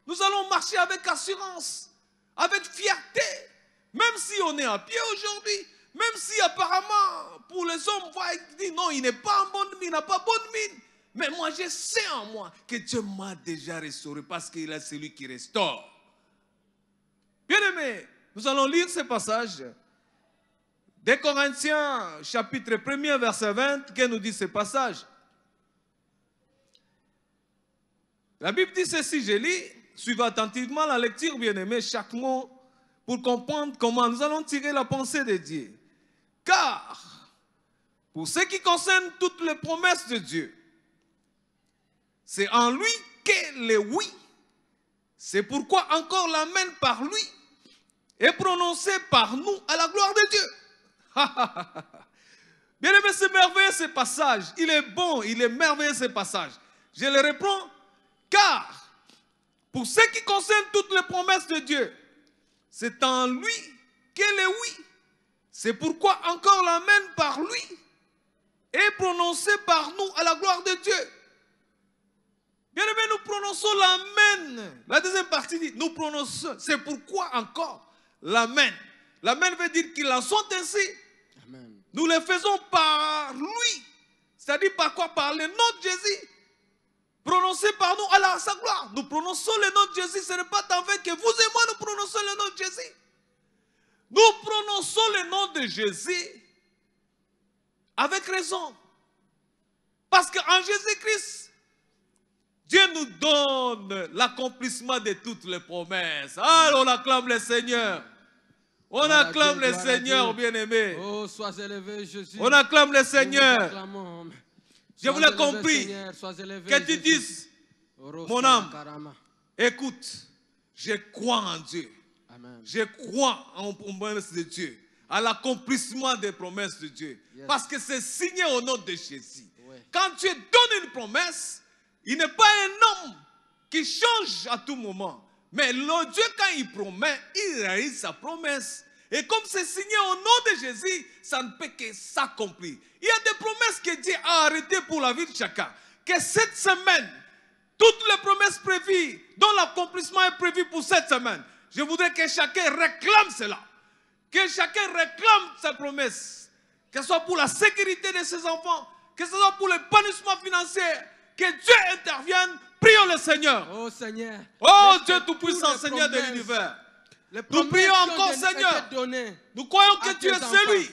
Speaker 1: Nous allons marcher avec assurance, avec fierté. Même si on est à pied aujourd'hui, même si apparemment pour les hommes, ils disent non, il n'est pas en bonne mine, il n'a pas bonne mine. Mais moi, je sais en moi que Dieu m'a déjà restauré parce qu'il est celui qui restaure. Bien aimé, nous allons lire ce passage 2 Corinthiens, chapitre 1er, verset 20, que nous dit ce passage? La Bible dit ceci, je lis, suivez attentivement la lecture, bien-aimé, chaque mot, pour comprendre comment nous allons tirer la pensée de Dieu. Car, pour ce qui concerne toutes les promesses de Dieu, c'est en lui qu'est le oui. C'est pourquoi encore l'amen par lui est prononcé par nous à la gloire de Dieu. Bien aimé, c'est merveilleux ce passage. Il est bon, il est merveilleux ce passage. Je le reprends. Car, pour ce qui concerne toutes les promesses de Dieu, c'est en lui qu'est le oui. C'est pourquoi encore l'amen par lui est prononcé par nous à la gloire de Dieu. Bien aimé, nous prononçons l'amen. La deuxième partie dit, nous prononçons. C'est pourquoi encore l'amen. L'amen veut dire qu'il en sont ainsi. Amen. Nous le faisons par lui. C'est-à-dire par quoi? Par le nom de Jésus. Prononcé par nous à sa gloire. Nous prononçons le nom de Jésus. Ce n'est pas en vain que vous et moi nous prononçons le nom de Jésus. Nous prononçons le nom de Jésus avec raison. Parce qu'en Jésus-Christ, Dieu nous donne l'accomplissement de toutes les promesses. Alors on acclame le Seigneur. On acclame le Seigneur, bien-aimé.
Speaker 2: Oh, sois élevé, Jésus.
Speaker 1: On acclame le Seigneur. Je vous l'ai compris. Que tu dises, mon âme, écoute, je crois en Dieu. Amen. Je crois en promesses de Dieu, à l'accomplissement des promesses de Dieu. Yes. Parce que c'est signé au nom de Jésus. Ouais. Quand Dieu donne une promesse, il n'est pas un homme qui change à tout moment. Mais le Dieu, quand il promet, il réalise sa promesse. Et comme c'est signé au nom de Jésus, ça ne peut que s'accomplir. Il y a des promesses que Dieu a arrêtées pour la vie de chacun. Que cette semaine, toutes les promesses prévues, dont l'accomplissement est prévu pour cette semaine, je voudrais que chacun réclame cela. Que chacun réclame sa promesse. Que ce soit pour la sécurité de ses enfants, que ce soit pour l'épanouissement financier, que Dieu intervienne. Prions le Seigneur.
Speaker 2: Oh Seigneur.
Speaker 1: Oh Dieu Tout-Puissant, Seigneur de l'univers. Nous prions encore, Seigneur. Nous croyons que tu es celui.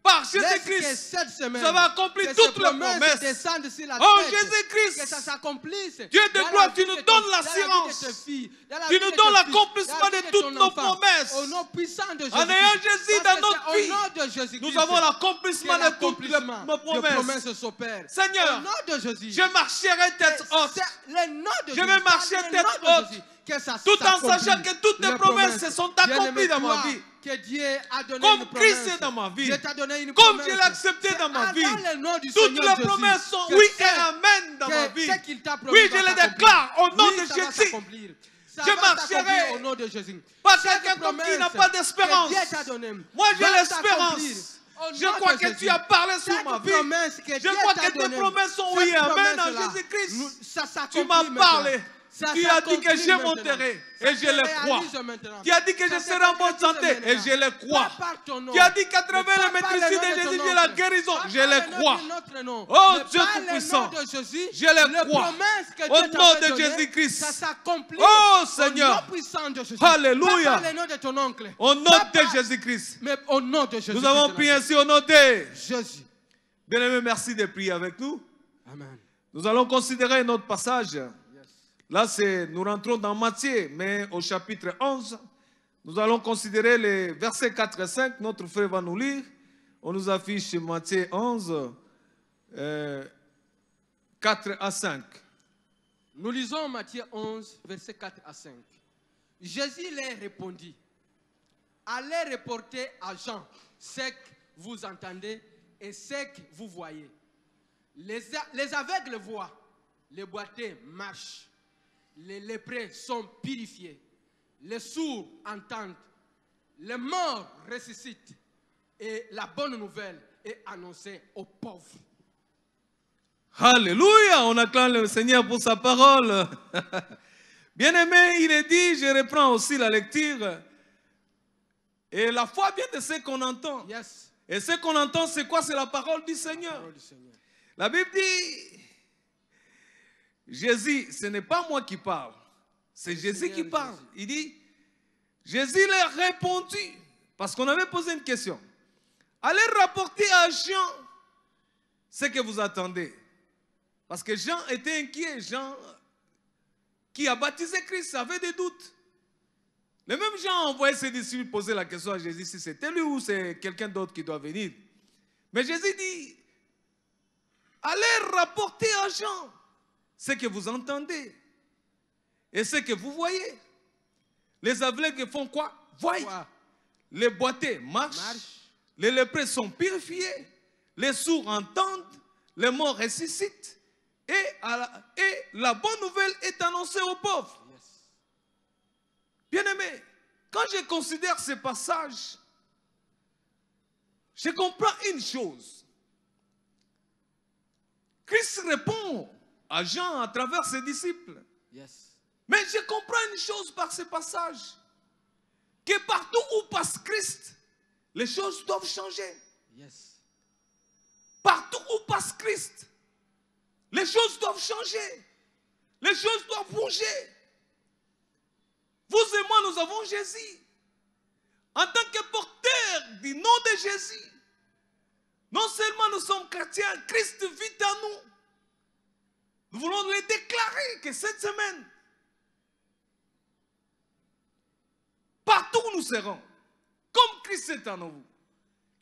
Speaker 1: Par Jésus-Christ, vous avez accompli toutes les promesses. Oh Jésus-Christ, Dieu de gloire, tu nous donnes l'assurance. Tu nous donnes l'accomplissement de toutes nos promesses. En ayant Jésus dans notre vie, nous avons l'accomplissement de toutes nos promesses. Seigneur, je marcherai tête haute. Je vais marcher tête haute. Tout en sachant que toutes les promesses se sont accomplies dans ma vie.
Speaker 2: Que Dieu a donné
Speaker 1: comme Christ est dans ma vie, comme je l'ai accepté dans ma vie, toutes les promesses sont oui et amen dans ma vie. Oui, je les déclare au nom de Jésus. Je marcherai au nom de Jésus. Parce que quelqu'un qui n'a pas d'espérance, moi j'ai l'espérance. Je crois que tu as parlé sur ma vie. Je crois que tes promesses sont oui et amen en Jésus-Christ. Tu m'as parlé. Tu as dit que je monterai et je le crois. Tu as dit que je serai en bonne santé et je le crois. Tu as dit qu'à travers la maîtrise de Jésus, j'ai la guérison. Je le crois. Oh Dieu Tout-Puissant, je le crois. Au nom de Jésus-Christ. Oh Seigneur. Alléluia. Au nom de Jésus-Christ. Nous avons prié ainsi au nom de Jésus. Bien-aimé, merci de prier avec nous. Nous allons considérer notre passage. Là, nous rentrons dans Matthieu, mais au chapitre 11, nous allons considérer les versets 4 et 5. Notre frère va nous lire. On nous affiche Matthieu 11, 4 à 5.
Speaker 2: Nous lisons Matthieu 11, versets 4 à 5. Jésus leur répondit, allez reporter à Jean ce que vous entendez et ce que vous voyez. Les aveugles voient, les boiteux marchent. Les lépreux sont purifiés, les sourds entendent, les morts ressuscitent et la bonne nouvelle est annoncée aux pauvres.
Speaker 1: Alléluia, on acclame le Seigneur pour sa parole. Bien-aimé, il est dit, je reprends aussi la lecture. Et la foi vient de ce qu'on entend.
Speaker 2: Yes.
Speaker 1: Et ce qu'on entend, c'est quoi? C'est la parole du Seigneur. La Bible dit... Jésus, ce n'est pas moi qui parle, c'est Jésus qui parle. Jésus. Il dit, Jésus leur répondit, parce qu'on avait posé une question. allez rapporter à Jean ce que vous attendez. Parce que Jean était inquiet. Jean, qui a baptisé Christ, avait des doutes. Le même Jean a envoyé ses disciples poser la question à Jésus si c'était lui ou c'est quelqu'un d'autre qui doit venir. Mais Jésus dit, allez rapporter à Jean ce que vous entendez et ce que vous voyez. Les aveugles font quoi? Voient. Les boiteux marchent. Les lépreux sont purifiés. Les sourds entendent. Les morts ressuscitent. Et la bonne nouvelle est annoncée aux pauvres. Bien-aimés, quand je considère ces passages, je comprends une chose. Christ répond à Jean à travers ses disciples. Mais je comprends une chose par ces passages. Que partout où passe Christ, les choses doivent changer. Partout où passe Christ, les choses doivent changer. Les choses doivent bouger. Vous et moi, nous avons Jésus. En tant que porteur du nom de Jésus, non seulement nous sommes chrétiens, Christ vit en nous. Nous voulons le déclarer que cette semaine, partout où nous serons, comme Christ est en nous,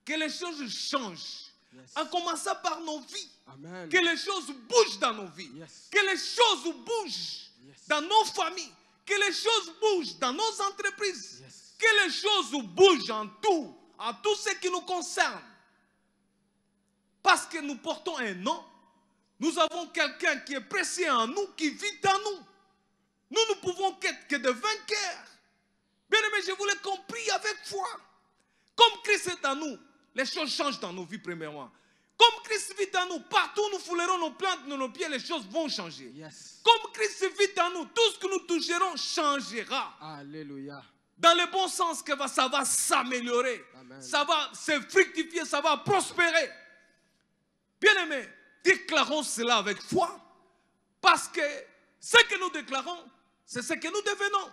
Speaker 1: que les choses changent. En commençant par nos vies. Amen. Que les choses bougent dans nos vies. Que les choses bougent dans nos familles. Que les choses bougent dans nos entreprises. Que les choses bougent en tout ce qui nous concerne. Parce que nous portons un nom. Nous avons quelqu'un qui est précieux en nous, qui vit en nous. Nous ne pouvons qu'être que de vainqueurs. Bien aimé, je vous l'ai compris avec foi. Comme Christ est en nous, les choses changent dans nos vies premièrement. Comme Christ vit en nous, partout où nous foulerons nos plantes de nos pieds, les choses vont changer. Comme Christ vit en nous, tout ce que nous toucherons changera.
Speaker 2: Alléluia.
Speaker 1: Dans le bon sens que ça va s'améliorer. Ça va se fructifier, ça va prospérer. Bien-aimés, déclarons cela avec foi. Parce que ce que nous déclarons, c'est ce que nous devenons.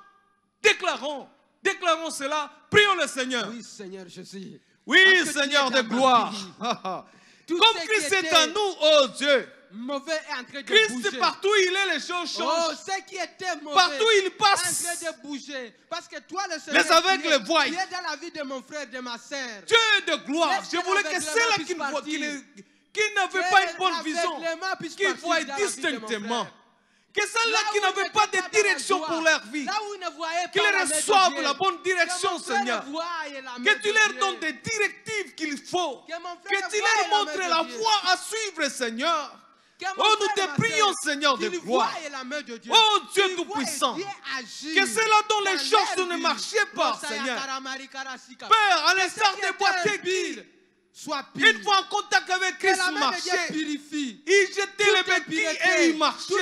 Speaker 1: Déclarons cela. Prions le Seigneur.
Speaker 2: Oui, Seigneur Jésus.
Speaker 1: Oui, Seigneur de gloire. Comme Christ est en nous, oh Dieu.
Speaker 2: Mauvais est en train de
Speaker 1: Christ,
Speaker 2: bouger.
Speaker 1: Partout où il est, les choses changent.
Speaker 2: Oh, ce qui était mauvais
Speaker 1: partout où il passe,
Speaker 2: est en train de bouger. Parce que toi, le Seigneur,
Speaker 1: les aveugles le voient.
Speaker 2: Tu es dans la vie de mon frère, de ma sœur.
Speaker 1: Dieu de gloire. Je voulais que ceux-là qui n'avaient pas une bonne vision, qui voient distinctement. Que ceux-là qui n'avaient pas de direction pour leur vie, qu'ils reçoivent la bonne direction, Seigneur. Que tu leur donnes des directives qu'il faut. Que tu leur montres la voie à suivre, Seigneur. Oh, nous te prions, Seigneur de gloire. Oh, Dieu Tout-Puissant. Que cela dont les choses ne marchaient pas, Seigneur. Père, à l'instar des boîtiers qui, une fois en contact avec Christ, marchait. Il jetait les béquilles et il marchait.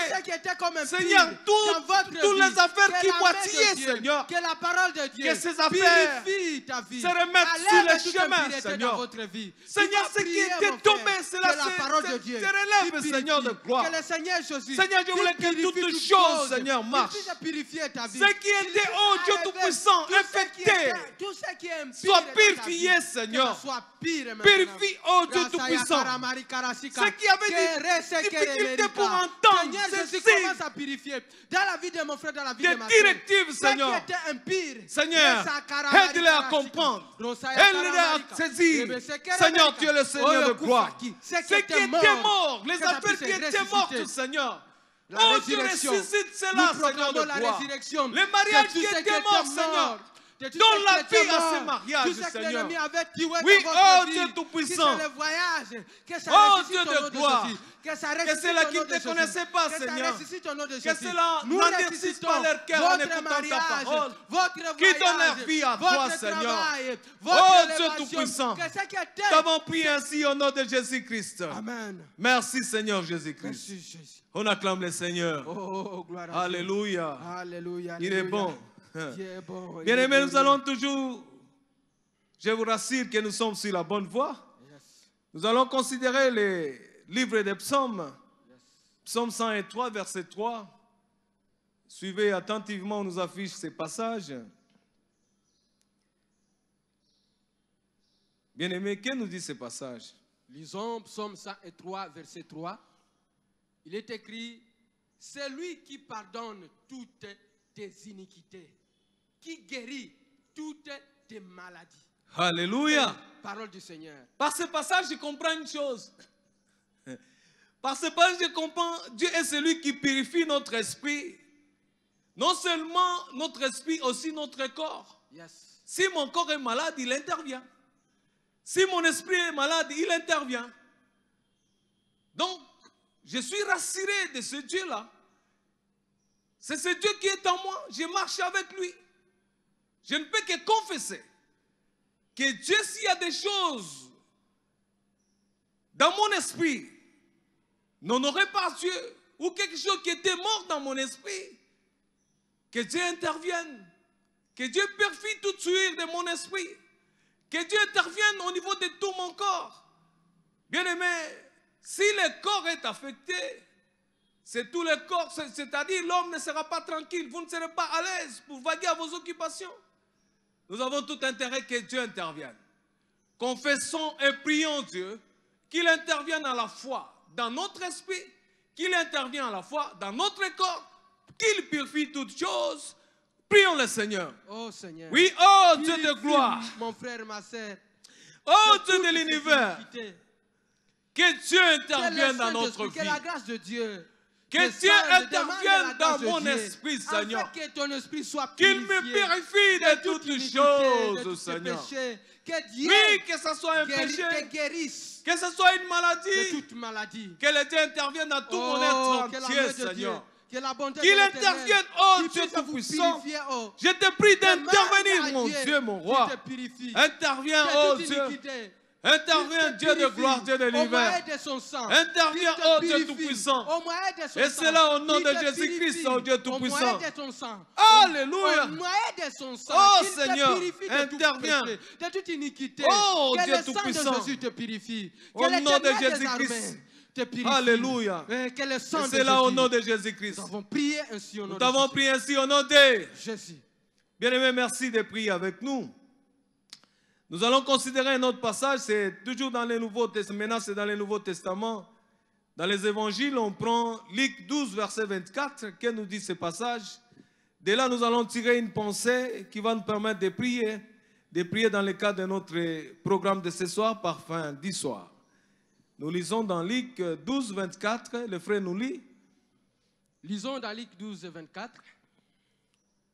Speaker 1: Seigneur, toutes les affaires qui boitillaient, Seigneur,
Speaker 2: que la parole de Dieu
Speaker 1: que ces affaires
Speaker 2: ta vie,
Speaker 1: se remettent sur le chemin, Seigneur. Seigneur, ce qui était tombé, cela se relève, Seigneur de gloire. Seigneur, je voulais que toutes les choses, Seigneur, marchent. Ce qui était, oh Dieu Tout-Puissant, infecté, soit purifié, Seigneur. Purifie, oh Dieu Tout-Puissant. Ce qui avait des difficultés pour entendre,
Speaker 2: commence à purifier. Dans la vie de mon frère, dans la vie de ma
Speaker 1: des directives, Seigneur. Seigneur, aide-les à comprendre. Aide-les à saisir. Seigneur, tu es le Seigneur de gloire. Ce qui était mort, les affaires qui étaient mortes, Seigneur. Oh Dieu, ressuscite cela, Seigneur de gloire. Les mariages qui étaient morts, Seigneur. Donne la vie à ce mariage, Seigneur. Oui, oh Dieu Tout-Puissant. Oh Dieu de gloire. Que ceux-là qui ne te connaissaient pas, Seigneur. Que cela n'endurcisse pas leur cœur en écoutant ta parole. Qui donne leur vie à toi, Seigneur. Oh Dieu Tout-Puissant. Nous avons prié ainsi au nom de Jésus-Christ.
Speaker 2: Amen.
Speaker 1: Merci, Seigneur Jésus-Christ. On acclame le Seigneur.
Speaker 2: Oh, gloire à Dieu.
Speaker 1: Alléluia.
Speaker 2: Alléluia.
Speaker 1: Il est bon.
Speaker 2: Bon,
Speaker 1: bien aimés, nous allons toujours, je vous rassure que nous sommes sur la bonne voie. Nous allons considérer les livres des psaumes. Psaume 103, verset 3. Suivez attentivement, on nous affiche ces passages. Bien-aimé, que nous dit ce passage?
Speaker 2: Lisons Psaume 103, verset 3. Il est écrit, c'est lui qui pardonne toutes tes iniquités, qui guérit toutes tes maladies.
Speaker 1: Alléluia.
Speaker 2: Parole du Seigneur.
Speaker 1: Par ce passage, je comprends une chose. Par ce passage, je comprends, Dieu est celui qui purifie notre esprit. Non seulement notre esprit, aussi notre corps.
Speaker 2: Yes.
Speaker 1: Si mon corps est malade, il intervient. Si mon esprit est malade, il intervient. Donc, je suis rassuré de ce Dieu-là. C'est ce Dieu qui est en moi. Je marche avec lui. Je ne peux que confesser que Dieu, s'il y a des choses dans mon esprit, n'honorait pas Dieu, ou quelque chose qui était mort dans mon esprit, que Dieu intervienne, que Dieu purifie toute suite de mon esprit, que Dieu intervienne au niveau de tout mon corps. Bien-aimé, si le corps est affecté, c'est tout le corps, c'est-à-dire l'homme ne sera pas tranquille, vous ne serez pas à l'aise pour vaguer à vos occupations. Nous avons tout intérêt que Dieu intervienne. Confessons et prions Dieu qu'il intervienne à la fois dans notre esprit, qu'il intervienne à la fois dans notre corps, qu'il purifie toutes choses. Prions le Seigneur.
Speaker 2: Oh Seigneur.
Speaker 1: Oui, oh
Speaker 2: Purifie,
Speaker 1: Dieu de gloire.
Speaker 2: Mon frère, ma sœur.
Speaker 1: Oh Dieu de l'univers. Que Dieu intervienne dans notre vie.
Speaker 2: Que la grâce de Dieu.
Speaker 1: Que Dieu intervienne dans mon esprit, Seigneur.
Speaker 2: Afin que ton esprit soit
Speaker 1: qu'il me purifie de toutes choses, Seigneur.
Speaker 2: Que Dieu
Speaker 1: oui, que ce soit un péché,
Speaker 2: te guérisse,
Speaker 1: que ce soit une maladie,
Speaker 2: de toute maladie.
Speaker 1: Que le Dieu intervienne dans tout mon être entier, Seigneur.
Speaker 2: Qu'il
Speaker 1: intervienne, oh Dieu Tout-Puissant. Je te prie d'intervenir, mon Dieu, mon roi. Interviens, oh Dieu. Interviens, Dieu de gloire, Dieu de l'univers. Interviens, oh Dieu Tout-Puissant. Et c'est là au nom de Jésus-Christ, oh Dieu Tout-Puissant. Alléluia. Oh Seigneur, interviens. Oh Dieu Tout-Puissant. Au nom de Jésus-Christ. Alléluia. Et c'est là au nom de Jésus-Christ. Nous avons prié ainsi au nom de Jésus. Bien-aimés, merci de prier avec nous. Nous allons considérer un autre passage, c'est toujours dans le Nouveau Testament. Maintenant, c'est dans le Nouveau Testament. Dans les évangiles, on prend Luc 12, verset 24. Que nous dit ce passage? De là, nous allons tirer une pensée qui va nous permettre de prier dans le cadre de notre programme de ce soir par fin du soir. Nous lisons dans Luc 12, 24. Le frère nous lit.
Speaker 2: Lisons dans Luc 12, 24.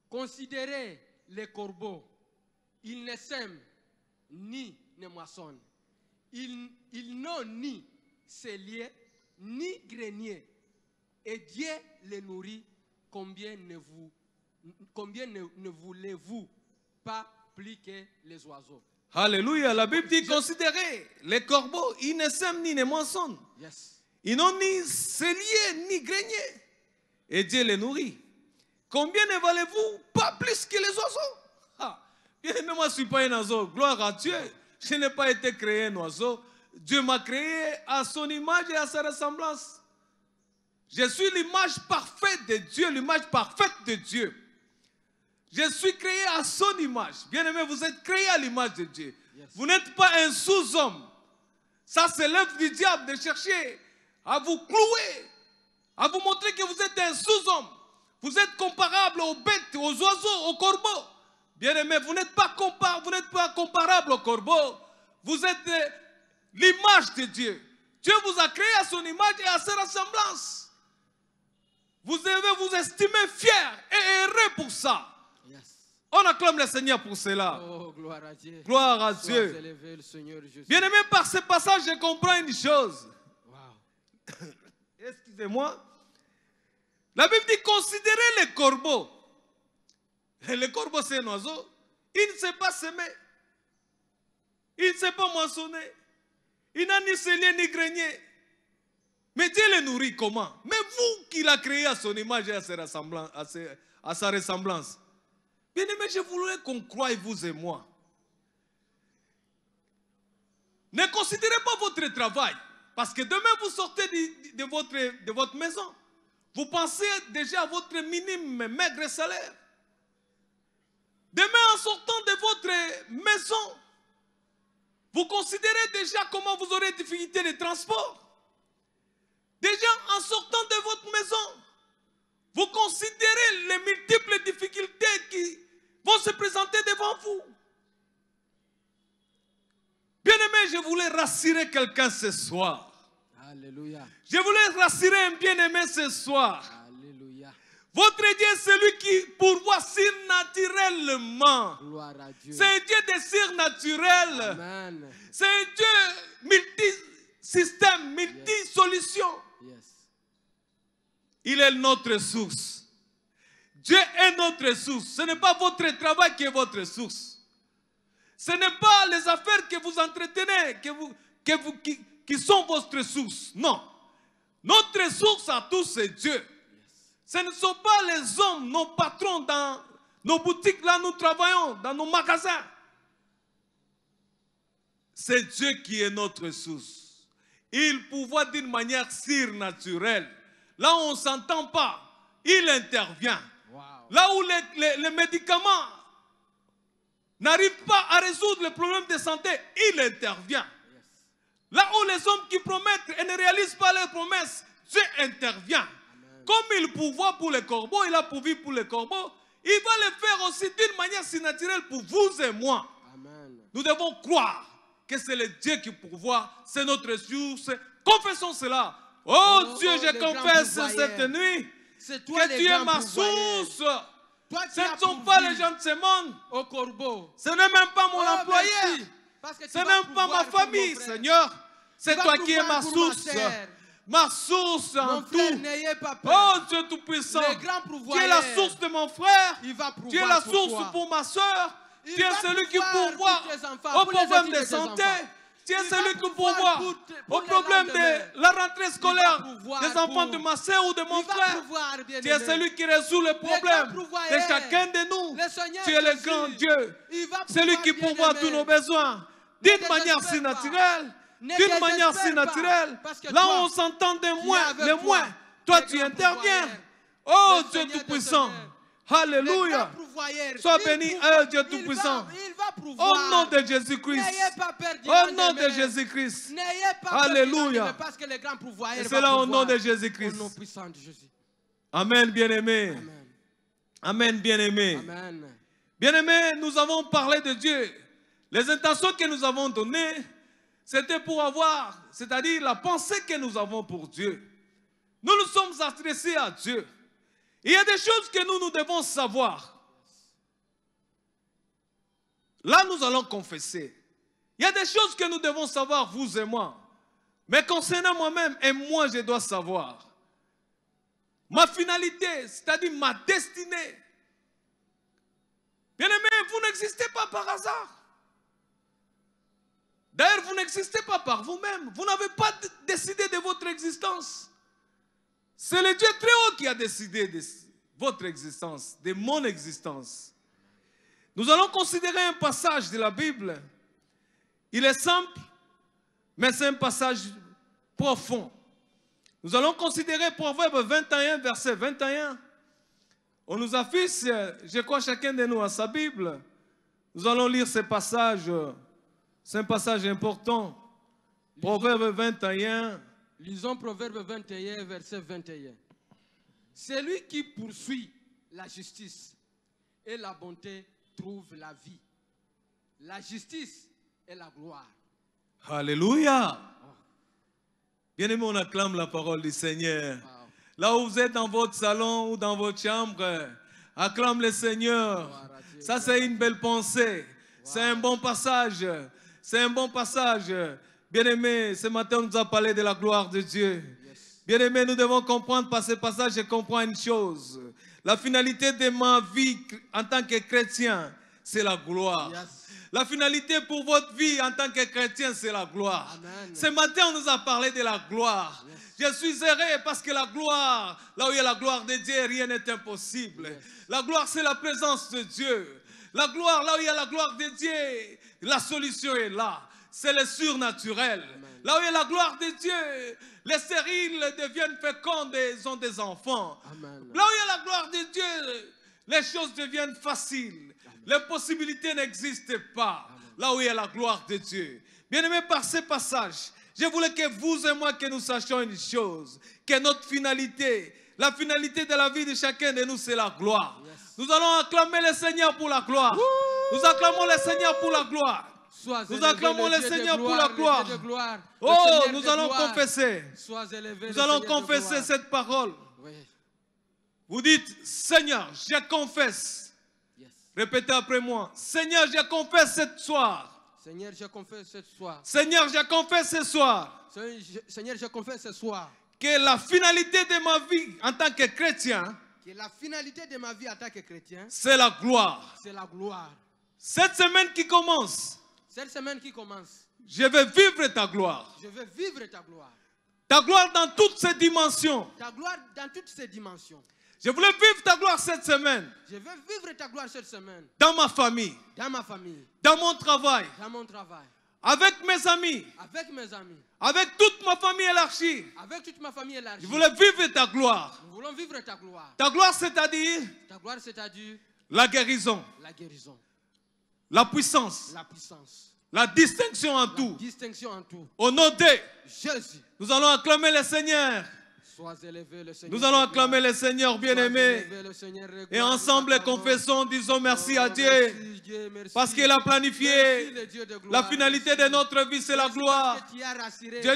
Speaker 2: Considérez les corbeaux. Ils ne sèment ni ne moissonnent. Ils n'ont ni cellier, ni grenier. Et Dieu les nourrit. Combien ne voulez-vous pas plus que les oiseaux?
Speaker 1: Alléluia. La Bible dit considérez les corbeaux. Ils ne sèment ni ne moissonnent.
Speaker 2: Yes.
Speaker 1: Ils n'ont ni cellier, ni grenier. Et Dieu les nourrit. Combien ne valez-vous pas plus que les oiseaux? Bien aimé, moi je ne suis pas un oiseau. Gloire à Dieu. Je n'ai pas été créé un oiseau. Dieu m'a créé à son image et à sa ressemblance. Je suis l'image parfaite de Dieu, l'image parfaite de Dieu. Je suis créé à son image. Bien aimé, vous êtes créé à l'image de Dieu. Yes. Vous n'êtes pas un sous-homme. Ça, c'est l'œuvre du diable de chercher à vous clouer, à vous montrer que vous êtes un sous-homme. Vous êtes comparable aux bêtes, aux oiseaux, aux corbeaux. Bien-aimé, vous n'êtes pas comparable aux corbeaux. Vous êtes l'image de Dieu. Dieu vous a créé à son image et à sa ressemblance. Vous devez vous estimer fier et heureux pour ça. Yes. On acclame le Seigneur pour cela.
Speaker 2: Oh, gloire à Dieu.
Speaker 1: Gloire à Dieu. Bien-aimé, par ce passage, je comprends une chose. Wow. Excusez-moi. La Bible dit considérez les corbeaux. Le corbeau, c'est un oiseau. Il ne sait pas s'aimer. Il ne sait pas moissonner. Il n'a ni cellier ni grenier. Mais Dieu le nourrit comment? Mais vous qui l'avez créé à son image et à sa ressemblance. Bien aimé, je voudrais qu'on croie, vous et moi. Ne considérez pas votre travail. Parce que demain, vous sortez de votre maison. Vous pensez déjà à votre minime, maigre salaire. Demain, en sortant de votre maison, Vous considérez déjà comment vous aurez difficulté de transport. Déjà en sortant de votre maison, vous considérez les multiples difficultés qui vont se présenter devant vous. Bien-aimé, je voulais rassurer quelqu'un ce soir.
Speaker 2: Alléluia.
Speaker 1: Je voulais rassurer un bien-aimé ce soir.
Speaker 2: Alléluia.
Speaker 1: Votre Dieu est celui qui pourvoit surnaturellement.
Speaker 2: Gloire à Dieu.
Speaker 1: C'est un Dieu de surnaturel.
Speaker 2: Amen.
Speaker 1: C'est un Dieu multi-système, multi-solution.
Speaker 2: Yes.
Speaker 1: Il est notre source. Dieu est notre source. Ce n'est pas votre travail qui est votre source. Ce n'est pas les affaires que vous entretenez qui sont votre source. Non. Notre source à tous, c'est Dieu. Ce ne sont pas les hommes, nos patrons dans nos boutiques, là nous travaillons, dans nos magasins. C'est Dieu qui est notre source. Il pourvoit d'une manière surnaturelle. Là où on ne s'entend pas, il intervient.
Speaker 2: Wow.
Speaker 1: Là où les médicaments n'arrivent pas à résoudre les problèmes de santé, il intervient.
Speaker 2: Yes.
Speaker 1: Là où les hommes qui promettent et ne réalisent pas leurs promesses, Dieu intervient.
Speaker 2: Amen.
Speaker 1: Comme il pourvoit pour les corbeaux, il a pourvu pour les corbeaux, il va le faire aussi d'une manière surnaturelle pour vous et moi.
Speaker 2: Amen.
Speaker 1: Nous devons croire que c'est le Dieu qui pourvoit, c'est notre source. Confessons cela. Oh Dieu, je
Speaker 2: le
Speaker 1: confesse
Speaker 2: grand
Speaker 1: cette
Speaker 2: pourvoyeur.
Speaker 1: nuit
Speaker 2: C'est toi
Speaker 1: que
Speaker 2: le
Speaker 1: tu es
Speaker 2: grand
Speaker 1: ma
Speaker 2: pourvoyeur.
Speaker 1: source.
Speaker 2: Toi
Speaker 1: Ce
Speaker 2: qui as
Speaker 1: ne sont pas
Speaker 2: pourvu
Speaker 1: les gens de ce monde.
Speaker 2: au corbeau.
Speaker 1: Ce n'est même pas mon
Speaker 2: Oh,
Speaker 1: employeur.
Speaker 2: merci. Parce que tu
Speaker 1: Ce
Speaker 2: vas
Speaker 1: n'est même pas
Speaker 2: pourvoir
Speaker 1: ma
Speaker 2: pour
Speaker 1: famille,
Speaker 2: mon frère.
Speaker 1: Seigneur. C'est
Speaker 2: Tu vas
Speaker 1: toi qui es
Speaker 2: pourvoir
Speaker 1: ma
Speaker 2: pour
Speaker 1: source.
Speaker 2: sœur.
Speaker 1: Ma source en
Speaker 2: Mon frère,
Speaker 1: tout.
Speaker 2: n'ayez pas peur.
Speaker 1: Oh Dieu Tout-Puissant.
Speaker 2: Le grand
Speaker 1: Tu
Speaker 2: pourvoyeur.
Speaker 1: es la source de mon frère.
Speaker 2: Il va pourvoir
Speaker 1: Tu es la
Speaker 2: pour
Speaker 1: source
Speaker 2: toi.
Speaker 1: pour ma soeur.
Speaker 2: Il
Speaker 1: Tu es
Speaker 2: va
Speaker 1: celui qui
Speaker 2: pourvoir
Speaker 1: pourvoit
Speaker 2: pour tes enfants,
Speaker 1: aux
Speaker 2: pour les
Speaker 1: problèmes
Speaker 2: études
Speaker 1: de
Speaker 2: de tes
Speaker 1: santé.
Speaker 2: enfants.
Speaker 1: Tu es
Speaker 2: Il va
Speaker 1: celui qui
Speaker 2: pourvoir
Speaker 1: pourvoit
Speaker 2: pour
Speaker 1: aux
Speaker 2: les
Speaker 1: problèmes
Speaker 2: lendemains.
Speaker 1: de la rentrée scolaire
Speaker 2: pourvoir
Speaker 1: des enfants
Speaker 2: pour-
Speaker 1: de ma soeur ou de mon
Speaker 2: Il va
Speaker 1: frère.
Speaker 2: pourvoir, bien
Speaker 1: Tu es
Speaker 2: aimé.
Speaker 1: celui qui résout les problèmes
Speaker 2: grand
Speaker 1: de
Speaker 2: pourvoyeur.
Speaker 1: chacun de nous.
Speaker 2: Le Seigneur
Speaker 1: Tu es le
Speaker 2: Jésus.
Speaker 1: grand Dieu.
Speaker 2: Il va
Speaker 1: Celui
Speaker 2: pourvoir,
Speaker 1: qui
Speaker 2: bien
Speaker 1: pourvoit
Speaker 2: aimé.
Speaker 1: tous nos besoins
Speaker 2: Ne
Speaker 1: d'une manière
Speaker 2: désespère
Speaker 1: surnaturelle.
Speaker 2: Ne
Speaker 1: D'une
Speaker 2: désespère
Speaker 1: manière
Speaker 2: pas,
Speaker 1: surnaturelle.
Speaker 2: parce que
Speaker 1: Là
Speaker 2: toi,
Speaker 1: où on s'entend des
Speaker 2: es
Speaker 1: moins,
Speaker 2: avec
Speaker 1: les
Speaker 2: toi,
Speaker 1: moins, toi
Speaker 2: le
Speaker 1: tu
Speaker 2: grand
Speaker 1: interviens.
Speaker 2: pourvoyeur.
Speaker 1: Oh
Speaker 2: Le
Speaker 1: Dieu
Speaker 2: Seigneur des
Speaker 1: Tout-Puissant.
Speaker 2: Seigneurs.
Speaker 1: Alléluia.
Speaker 2: Le grand pourvoyeur.
Speaker 1: Sois
Speaker 2: Il
Speaker 1: béni,
Speaker 2: pourvoit.
Speaker 1: Dieu Tout-Puissant.
Speaker 2: Il va pourvoir.
Speaker 1: Au nom de Jésus-Christ.
Speaker 2: N'ayez pas peur du
Speaker 1: Au nom
Speaker 2: lendemain.
Speaker 1: de Jésus-Christ.
Speaker 2: N'ayez pas peur du
Speaker 1: Alléluia.
Speaker 2: lendemain, parce que le grand pourvoyeur
Speaker 1: Et
Speaker 2: va
Speaker 1: cela au
Speaker 2: pourvoir.
Speaker 1: nom de
Speaker 2: Au
Speaker 1: Jésus-Christ.
Speaker 2: nom puissant de Jésus.
Speaker 1: Amen, bien-aimé.
Speaker 2: Amen.
Speaker 1: Amen, bien-aimé.
Speaker 2: Amen.
Speaker 1: Bien-aimé, nous avons parlé de Dieu. Les intentions que nous avons données, c'était pour avoir, c'est-à-dire la pensée que nous avons pour Dieu. Nous nous sommes adressés à Dieu. Il y a des choses que nous devons savoir. Là, nous allons confesser. Il y a des choses que nous devons savoir, vous et moi. Mais concernant moi-même, et moi, je dois savoir. Ma finalité, c'est-à-dire ma destinée. Bien-aimé, vous n'existez pas par hasard. D'ailleurs, vous n'existez pas par vous-même. Vous n'avez pas décidé de votre existence. C'est le Dieu très haut qui a décidé de votre existence, de mon existence. Nous allons considérer un passage de la Bible. Il est simple, mais c'est un passage profond. Nous allons considérer Proverbe 21, verset 21. On nous affiche, je crois, chacun de nous à sa Bible. Nous allons lire ce passage. C'est un passage important. Proverbe 21.
Speaker 2: Lisons Proverbe 21, verset 21. Celui qui poursuit la justice et la bonté trouve la vie. La justice et la gloire.
Speaker 1: Alléluia. Bien-aimé, on acclame la parole du Seigneur.
Speaker 2: Wow.
Speaker 1: Là où vous êtes dans votre salon ou dans votre chambre, acclame le Seigneur.
Speaker 2: Gloire à Dieu.
Speaker 1: Ça, c'est une belle pensée. C'est un bon passage. C'est un bon passage. Bien-aimé, ce matin, on nous a parlé de la gloire de Dieu.
Speaker 2: Yes.
Speaker 1: Bien-aimé, nous devons comprendre par ce passage, je comprends une chose. La finalité de ma vie en tant que chrétien, c'est la gloire.
Speaker 2: Yes.
Speaker 1: La finalité pour votre vie en tant que chrétien, c'est la gloire.
Speaker 2: Amen.
Speaker 1: Ce matin, on nous a parlé de la gloire.
Speaker 2: Yes.
Speaker 1: Je suis heureux parce que la gloire, là où il y a la gloire de Dieu, rien n'est impossible.
Speaker 2: Yes.
Speaker 1: La gloire, c'est la présence de Dieu. La gloire, là où il y a la gloire de Dieu, la solution est là. C'est le surnaturel.
Speaker 2: Amen.
Speaker 1: Là où il y a la gloire de Dieu, les stériles deviennent fécondes et ils ont des enfants.
Speaker 2: Amen.
Speaker 1: Là où il y a la gloire de Dieu, les choses deviennent faciles. Les possibilités n'existent pas. Là où il y a la gloire de Dieu. Bien-aimés, par ces passages, je voulais que vous et moi, que nous sachions une chose, que notre finalité, la finalité de la vie de chacun de nous, c'est la gloire. Yes. Nous allons acclamer le Seigneur pour la gloire. Nous acclamons le Seigneur pour la gloire. Nous acclamons le Seigneur pour la gloire. Oh, nous allons confesser. Nous allons confesser cette parole. Oui. Vous dites, Seigneur, je confesse. Yes. Répétez après moi. Seigneur, je confesse ce soir.
Speaker 2: Seigneur, je confesse ce soir.
Speaker 1: Seigneur, je confesse ce soir.
Speaker 2: Seigneur, je confesse ce soir.
Speaker 1: Que la finalité de ma vie en tant que chrétien.
Speaker 2: Que la finalité de ma vie en tant que chrétien.
Speaker 1: C'est la gloire.
Speaker 2: C'est la gloire.
Speaker 1: Cette semaine qui commence.
Speaker 2: Cette semaine qui commence.
Speaker 1: Je vais vivre ta gloire.
Speaker 2: Je vais vivre ta gloire.
Speaker 1: Ta gloire dans toutes ses dimensions.
Speaker 2: Ta gloire dans toutes ses dimensions.
Speaker 1: Je voulais vivre ta gloire cette semaine.
Speaker 2: Je vais vivre ta gloire cette semaine.
Speaker 1: Dans ma famille.
Speaker 2: Dans ma famille.
Speaker 1: Dans mon travail.
Speaker 2: Dans mon travail.
Speaker 1: Avec mes amis.
Speaker 2: Avec mes amis.
Speaker 1: Avec toute ma famille élargie.
Speaker 2: Avec toute ma famille élargie.
Speaker 1: Je voulais vivre ta gloire.
Speaker 2: Nous voulons vivre ta gloire.
Speaker 1: Ta gloire, c'est-à-dire.
Speaker 2: Ta gloire, c'est-à-dire.
Speaker 1: La guérison.
Speaker 2: La guérison.
Speaker 1: La puissance.
Speaker 2: La puissance.
Speaker 1: La distinction en tout.
Speaker 2: Distinction en tout.
Speaker 1: Au nom de
Speaker 2: Jésus.
Speaker 1: Nous allons acclamer le Seigneur.
Speaker 2: Sois élevé, le Seigneur.
Speaker 1: Nous allons acclamer le Seigneur bien-aimé. Et ensemble confessons, disons merci à Dieu. Parce qu'il a planifié la finalité de notre vie, c'est la gloire. Dieu,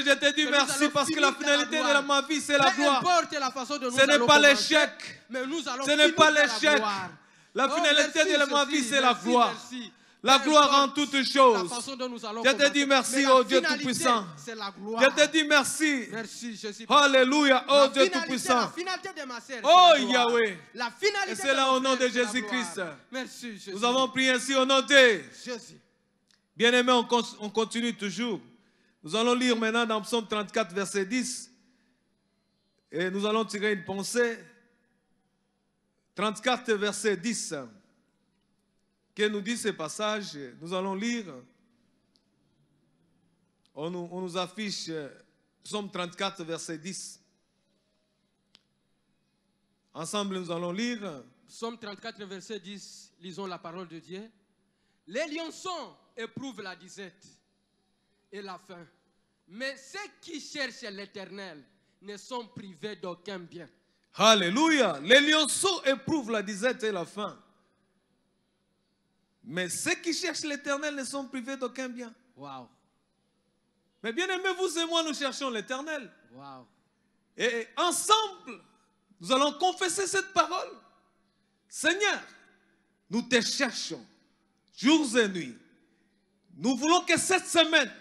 Speaker 1: je te dis merci parce que la finalité de ma vie, c'est la gloire. Ce n'est pas l'échec. Ce n'est pas l'échec. La finalité de ma vie, c'est la gloire. La gloire en toutes choses. Je te dis merci, oh Dieu Tout-Puissant. Je te dis merci. Alléluia, oh Dieu Tout-Puissant. Oh Yahweh. Et c'est là au nom de Jésus-Christ. Nous avons prié ainsi au nom de Jésus. Bien-aimés, on continue toujours. Nous allons lire maintenant dans Psaume 34, verset 10. Et nous allons tirer une pensée. 34, verset 10. Que nous dit ce passage, nous allons lire. On nous affiche Psaume 34, verset 10. Ensemble, nous allons lire.
Speaker 2: Psaume 34, verset 10. Lisons la parole de Dieu. Les lionceaux éprouvent la disette et la faim. Mais ceux qui cherchent l'Éternel ne sont privés d'aucun bien.
Speaker 1: Alléluia. Les lionceaux éprouvent la disette et la faim. Mais ceux qui cherchent l'Éternel ne sont privés d'aucun bien.
Speaker 2: Wow.
Speaker 1: Mais bien aimés, vous et moi, nous cherchons l'Éternel.
Speaker 2: Wow.
Speaker 1: Et ensemble, nous allons confesser cette parole. Seigneur, nous te cherchons jours et nuits. Nous voulons que cette semaine,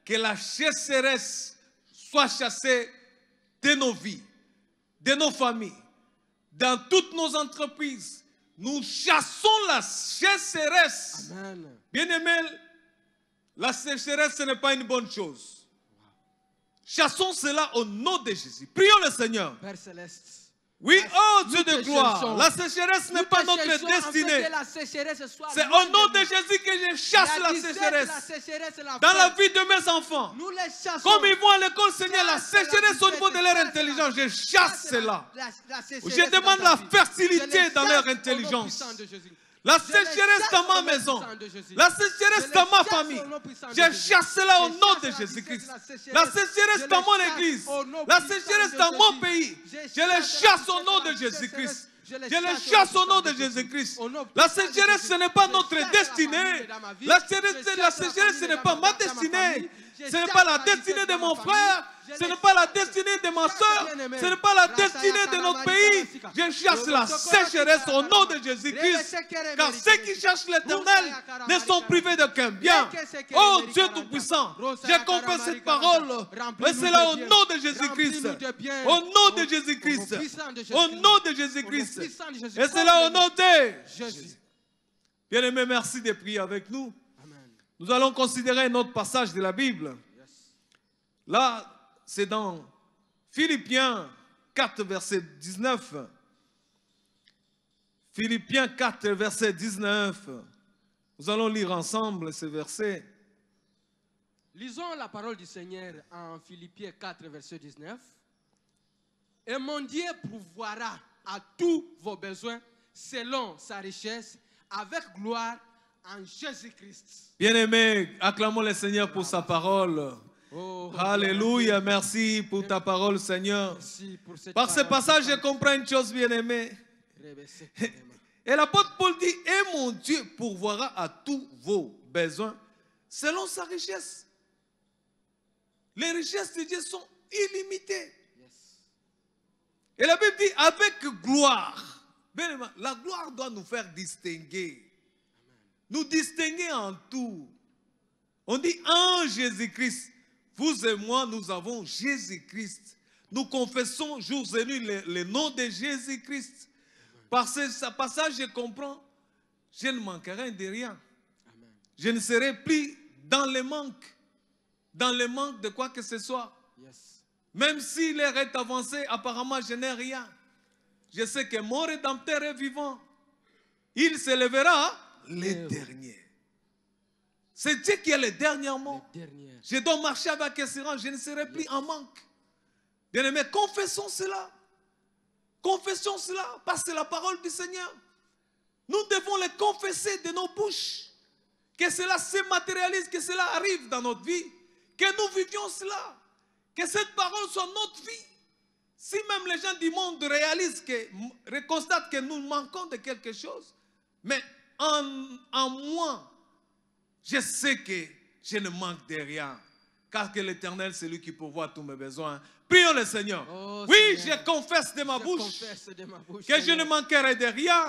Speaker 1: que la chasseresse soit chassée de nos vies, de nos familles, dans toutes nos entreprises. Nous chassons la sécheresse.
Speaker 2: Amen.
Speaker 1: Bien-aimés, la sécheresse, ce n'est pas une bonne chose. Chassons cela au nom de Jésus. Prions le Seigneur.
Speaker 2: Père Céleste.
Speaker 1: Oui, oh Dieu de gloire, la sécheresse n'est pas notre destinée. C'est au nom de Jésus que je chasse la sécheresse. Dans la vie de mes enfants, comme ils vont à l'école, Seigneur, la sécheresse au niveau de leur intelligence, je chasse cela. Je demande la fertilité dans leur intelligence. La sécheresse dans ma maison, la sécheresse dans ma famille, je chasse cela au nom de Jésus-Christ. La sécheresse dans mon église, la sécheresse dans mon pays, je les chasse au nom de Jésus-Christ. Je les chasse au nom de Jésus-Christ. La sécheresse, ce n'est pas notre destinée. La sécheresse, ce n'est pas ma destinée. Ce n'est pas la destinée de mon frère. Ce n'est pas la destinée de ma soeur. Ce n'est pas la destinée de notre pays. Je chasse la sécheresse au nom de Jésus-Christ. Car ceux qui cherchent l'Éternel ne sont privés d'aucun bien. Oh Dieu Tout-Puissant, je confesse cette parole. Mais c'est là au nom de Jésus-Christ. Au nom de Jésus-Christ. Au nom de Jésus-Christ. Et c'est là au nom de Jésus. Bien-aimés, merci de prier avec nous. Nous allons considérer un autre passage de la Bible. Là, c'est dans Philippiens 4, verset 19. Philippiens 4, verset 19. Nous allons lire ensemble ce verset.
Speaker 2: Lisons la parole du Seigneur en Philippiens 4, verset 19. Et mon Dieu pourvoira à tous vos besoins selon sa richesse, avec gloire, en Jésus-Christ.
Speaker 1: Bien-aimés, acclamons le Seigneur pour sa parole.
Speaker 2: Oh,
Speaker 1: Alléluia, merci pour ta parole, Seigneur.
Speaker 2: merci pour cette
Speaker 1: Par ce
Speaker 2: parole
Speaker 1: passage, je
Speaker 2: puissante.
Speaker 1: comprends une chose, bien-aimé. Et l'apôtre Paul dit, et mon Dieu pourvoira à tous vos besoins selon sa richesse. Les richesses de Dieu sont illimitées.
Speaker 2: Yes.
Speaker 1: Et la Bible dit, avec gloire. Bien aimé, la gloire doit nous faire distinguer. Nous distinguer en tout. On dit en Jésus-Christ. Vous et moi, nous avons Jésus-Christ. Nous confessons jours et nuits le nom de Jésus-Christ. Par ce passage, je comprends, je ne manquerai de rien.
Speaker 2: Amen.
Speaker 1: Je ne serai plus dans le manque. Dans le manque de quoi que ce soit.
Speaker 2: Yes.
Speaker 1: Même si l'heure est avancée, apparemment, je n'ai rien. Je sais que mon Rédempteur est vivant. Il se lèvera le dernier. C'est Dieu qui est le dernier mot. Je dois marcher avec assurance, je ne serai plus en manque. Bien-aimés, confessons cela. Confessons cela, parce que c'est la parole du Seigneur. Nous devons le confesser de nos bouches. Que cela se matérialise, que cela arrive dans notre vie. Que nous vivions cela. Que cette parole soit notre vie. Si même les gens du monde réalisent, constatent que nous manquons de quelque chose, mais en moi, je sais que je ne manque de rien. Car que l'Éternel, c'est lui qui pourvoit tous mes besoins. Prions le Seigneur.
Speaker 2: Oh,
Speaker 1: oui,
Speaker 2: Seigneur,
Speaker 1: je confesse de ma bouche que
Speaker 2: Seigneur,
Speaker 1: je ne manquerai de rien.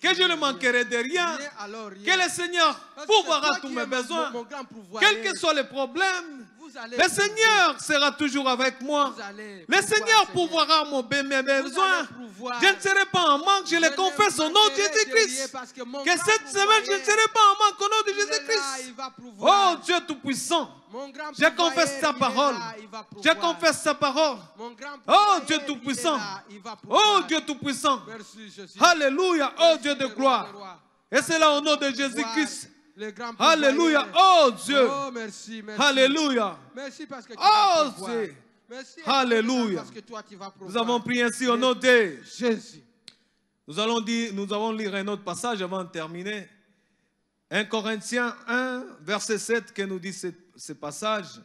Speaker 1: Que je ne manquerai de rien. Que le Seigneur pourvoira tous mes besoins. Quels que soient les problèmes, le Seigneur sera toujours avec moi. Le Seigneur pourvoira mes besoins. Je ne serai pas en manque. Je le confesse au nom de Jésus-Christ. Que cette semaine, je ne serai pas en manque au nom de Jésus-Christ. Oh Dieu Tout-Puissant. Je confesse ta parole. Je confesse ta parole. Oh Dieu Tout-Puissant. Oh Dieu Tout-Puissant. Alléluia. Oh Dieu de gloire. Et c'est là au nom de Jésus-Christ. Alléluia. Oh Dieu.
Speaker 2: Oh, merci, merci.
Speaker 1: Alléluia.
Speaker 2: Merci parce que tu
Speaker 1: Oh
Speaker 2: vas pouvoir.
Speaker 1: Dieu.
Speaker 2: Merci
Speaker 1: Alléluia.
Speaker 2: parce que toi, tu vas pouvoir.
Speaker 1: Nous avons prié ainsi au nom de
Speaker 2: Jésus.
Speaker 1: Nous allons lire un autre passage avant de terminer. 1 Corinthiens 1, verset 7, que nous dit ce passage.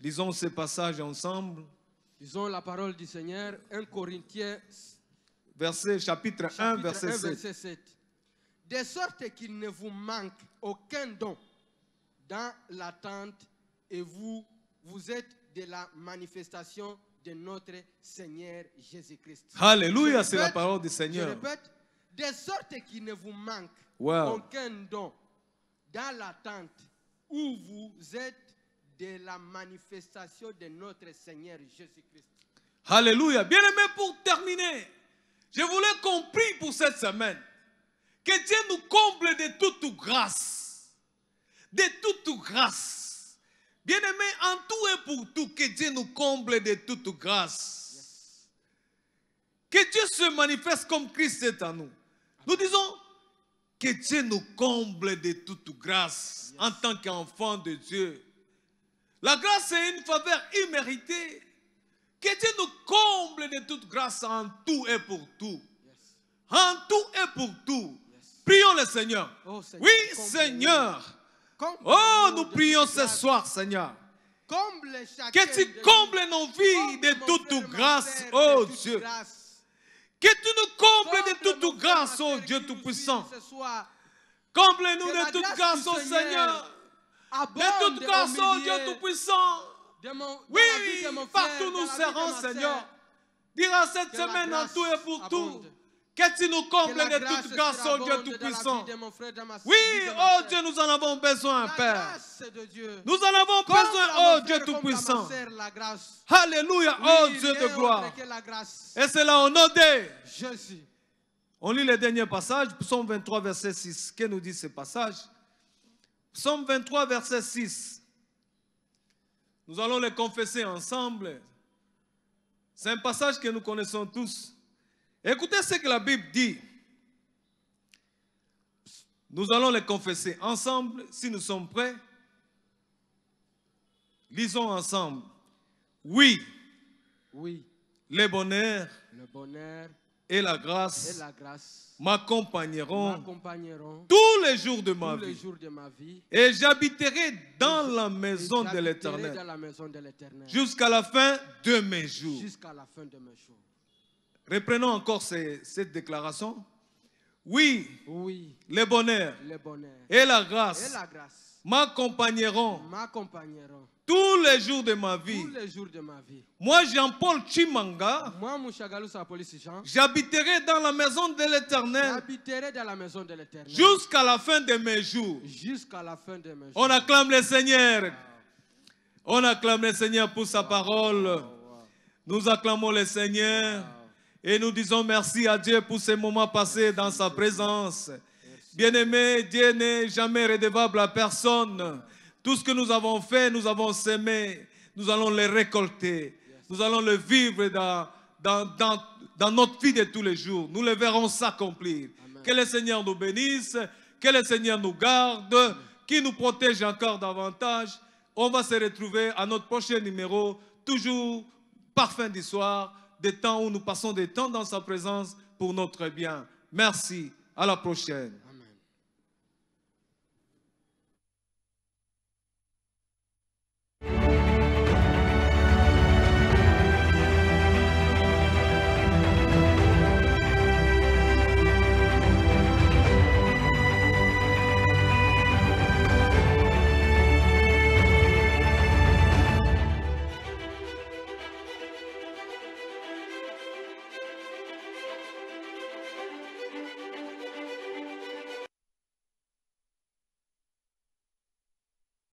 Speaker 1: Lisons ce passage ensemble.
Speaker 2: Lisons la parole du Seigneur, 1 Corinthiens
Speaker 1: Chapitre 1, verset 7.
Speaker 2: De sorte qu'il ne vous manque aucun don dans l'attente et vous êtes de la manifestation de notre Seigneur Jésus-Christ.
Speaker 1: Alléluia, c'est la parole du
Speaker 2: Je
Speaker 1: Seigneur.
Speaker 2: répète, de sorte qu'il ne vous manque
Speaker 1: Wow.
Speaker 2: aucun don dans l'attente où vous êtes de la manifestation de notre Seigneur Jésus-Christ.
Speaker 1: Alléluia. Bien-aimé, pour terminer, je voulais qu'on prie pour cette semaine. Que Dieu nous comble de toute grâce. De toute grâce. Bien-aimé, en tout et pour tout, que Dieu nous comble de toute grâce.
Speaker 2: Yes.
Speaker 1: Que Dieu se manifeste comme Christ est en nous. Nous disons que Dieu nous comble de toute grâce en tant qu'enfant de Dieu. La grâce est une faveur imméritée. Que Dieu nous comble de toute grâce en tout et pour tout.
Speaker 2: Yes.
Speaker 1: En tout et pour tout.
Speaker 2: Yes.
Speaker 1: Prions le Seigneur.
Speaker 2: Oh, Seigneur,
Speaker 1: Oui,
Speaker 2: comble-nous.
Speaker 1: Seigneur.
Speaker 2: Comble-nous
Speaker 1: Oh,
Speaker 2: de
Speaker 1: nous
Speaker 2: toute
Speaker 1: prions ce
Speaker 2: grâce.
Speaker 1: soir, Seigneur.
Speaker 2: Comble chacun
Speaker 1: Que tu
Speaker 2: de
Speaker 1: combles
Speaker 2: nous.
Speaker 1: nos vies
Speaker 2: Comble
Speaker 1: de
Speaker 2: mon
Speaker 1: toute
Speaker 2: frère, ma
Speaker 1: grâce,
Speaker 2: sœur,
Speaker 1: oh
Speaker 2: de toute
Speaker 1: Dieu.
Speaker 2: grâce.
Speaker 1: Que tu nous combles de
Speaker 2: Comble mon
Speaker 1: toute
Speaker 2: frère,
Speaker 1: grâce,
Speaker 2: ma
Speaker 1: oh
Speaker 2: sœur
Speaker 1: Dieu
Speaker 2: qui nous
Speaker 1: Tout-Puissant.
Speaker 2: suit ce soir.
Speaker 1: Comble-nous
Speaker 2: Que la
Speaker 1: de toute
Speaker 2: grâce
Speaker 1: grâce,
Speaker 2: du
Speaker 1: oh
Speaker 2: Seigneur
Speaker 1: Seigneur.
Speaker 2: abonde
Speaker 1: De toute grâce,
Speaker 2: au
Speaker 1: oh
Speaker 2: milieu
Speaker 1: Dieu Tout-Puissant.
Speaker 2: de mon- dans
Speaker 1: Oui,
Speaker 2: la vie de mon frère,
Speaker 1: partout
Speaker 2: dans
Speaker 1: nous
Speaker 2: la vie de
Speaker 1: serons,
Speaker 2: ma
Speaker 1: Seigneur.
Speaker 2: sœur.
Speaker 1: Dira cette
Speaker 2: Que la
Speaker 1: semaine en
Speaker 2: grâce
Speaker 1: tout et pour tout.
Speaker 2: abonde.
Speaker 1: Que tu nous
Speaker 2: Que
Speaker 1: combles
Speaker 2: la
Speaker 1: de
Speaker 2: grâce
Speaker 1: toute grâce, oh Dieu
Speaker 2: surabonde dans la
Speaker 1: Tout-Puissant.
Speaker 2: vie de mon frère, dans ma
Speaker 1: Oui,
Speaker 2: vie de ma
Speaker 1: oh
Speaker 2: sœur.
Speaker 1: Dieu, nous en avons besoin,
Speaker 2: La
Speaker 1: Père.
Speaker 2: grâce de Dieu.
Speaker 1: Nous en avons
Speaker 2: Comble
Speaker 1: besoin,
Speaker 2: à
Speaker 1: oh
Speaker 2: mon
Speaker 1: Dieu
Speaker 2: frère comme à ma
Speaker 1: Tout-Puissant.
Speaker 2: sœur, la grâce.
Speaker 1: Alléluia, oh
Speaker 2: Oui,
Speaker 1: Dieu
Speaker 2: rien
Speaker 1: de
Speaker 2: autre
Speaker 1: gloire.
Speaker 2: que la grâce.
Speaker 1: Et c'est là au nom de...
Speaker 2: Jésus.
Speaker 1: On lit le dernier passage, Psaume 23, verset 6. Que nous dit ce passage? Psaume 23, verset 6. Nous allons le confesser ensemble. C'est un passage que nous connaissons tous. Écoutez ce que la Bible dit. Nous allons le confesser ensemble, si nous sommes prêts. Lisons ensemble. Oui,
Speaker 2: Oui,
Speaker 1: le bonheur
Speaker 2: le bonheur
Speaker 1: et la grâce m'accompagneront
Speaker 2: m'accompagneront
Speaker 1: tous les jours de
Speaker 2: tous les jours de ma vie.
Speaker 1: Et j'habiterai dans la maison de
Speaker 2: J'habiterai
Speaker 1: l'Éternel
Speaker 2: dans la maison de l'Éternel
Speaker 1: jusqu'à la fin de mes jours.
Speaker 2: jusqu'à la fin de mes jours.
Speaker 1: Reprenons encore cette déclaration. Oui,
Speaker 2: Oui,
Speaker 1: le bonheur
Speaker 2: le bonheur
Speaker 1: et la
Speaker 2: et
Speaker 1: grâce
Speaker 2: la grâce
Speaker 1: m'accompagneront
Speaker 2: m'accompagneront
Speaker 1: tous les jours de ma vie.
Speaker 2: tous les jours de ma vie.
Speaker 1: Moi, Jean-Paul Chimanga,
Speaker 2: Moi, Mouchagalu Police Jean,
Speaker 1: j'habiterai dans la maison de l'Éternel
Speaker 2: j'habiterai dans la maison de l'Éternel
Speaker 1: jusqu'à la fin de mes jours.
Speaker 2: jusqu'à la fin de mes jours.
Speaker 1: On acclame le Seigneur. On acclame le Seigneur pour sa parole. Nous acclamons le Seigneur et nous disons merci à Dieu pour ces moments passés dans sa présence. Bien-aimé, Dieu n'est jamais redevable à personne. Tout ce que nous avons fait, nous avons semé, nous allons le récolter. Nous allons le vivre dans notre vie de tous les jours. Nous le verrons s'accomplir. Que le Seigneur nous bénisse, que le Seigneur nous garde, qu'il nous protège encore davantage. On va se retrouver à notre prochain numéro, toujours parfum du soir, des temps où nous passons des temps dans sa présence pour notre bien. Merci, à la prochaine.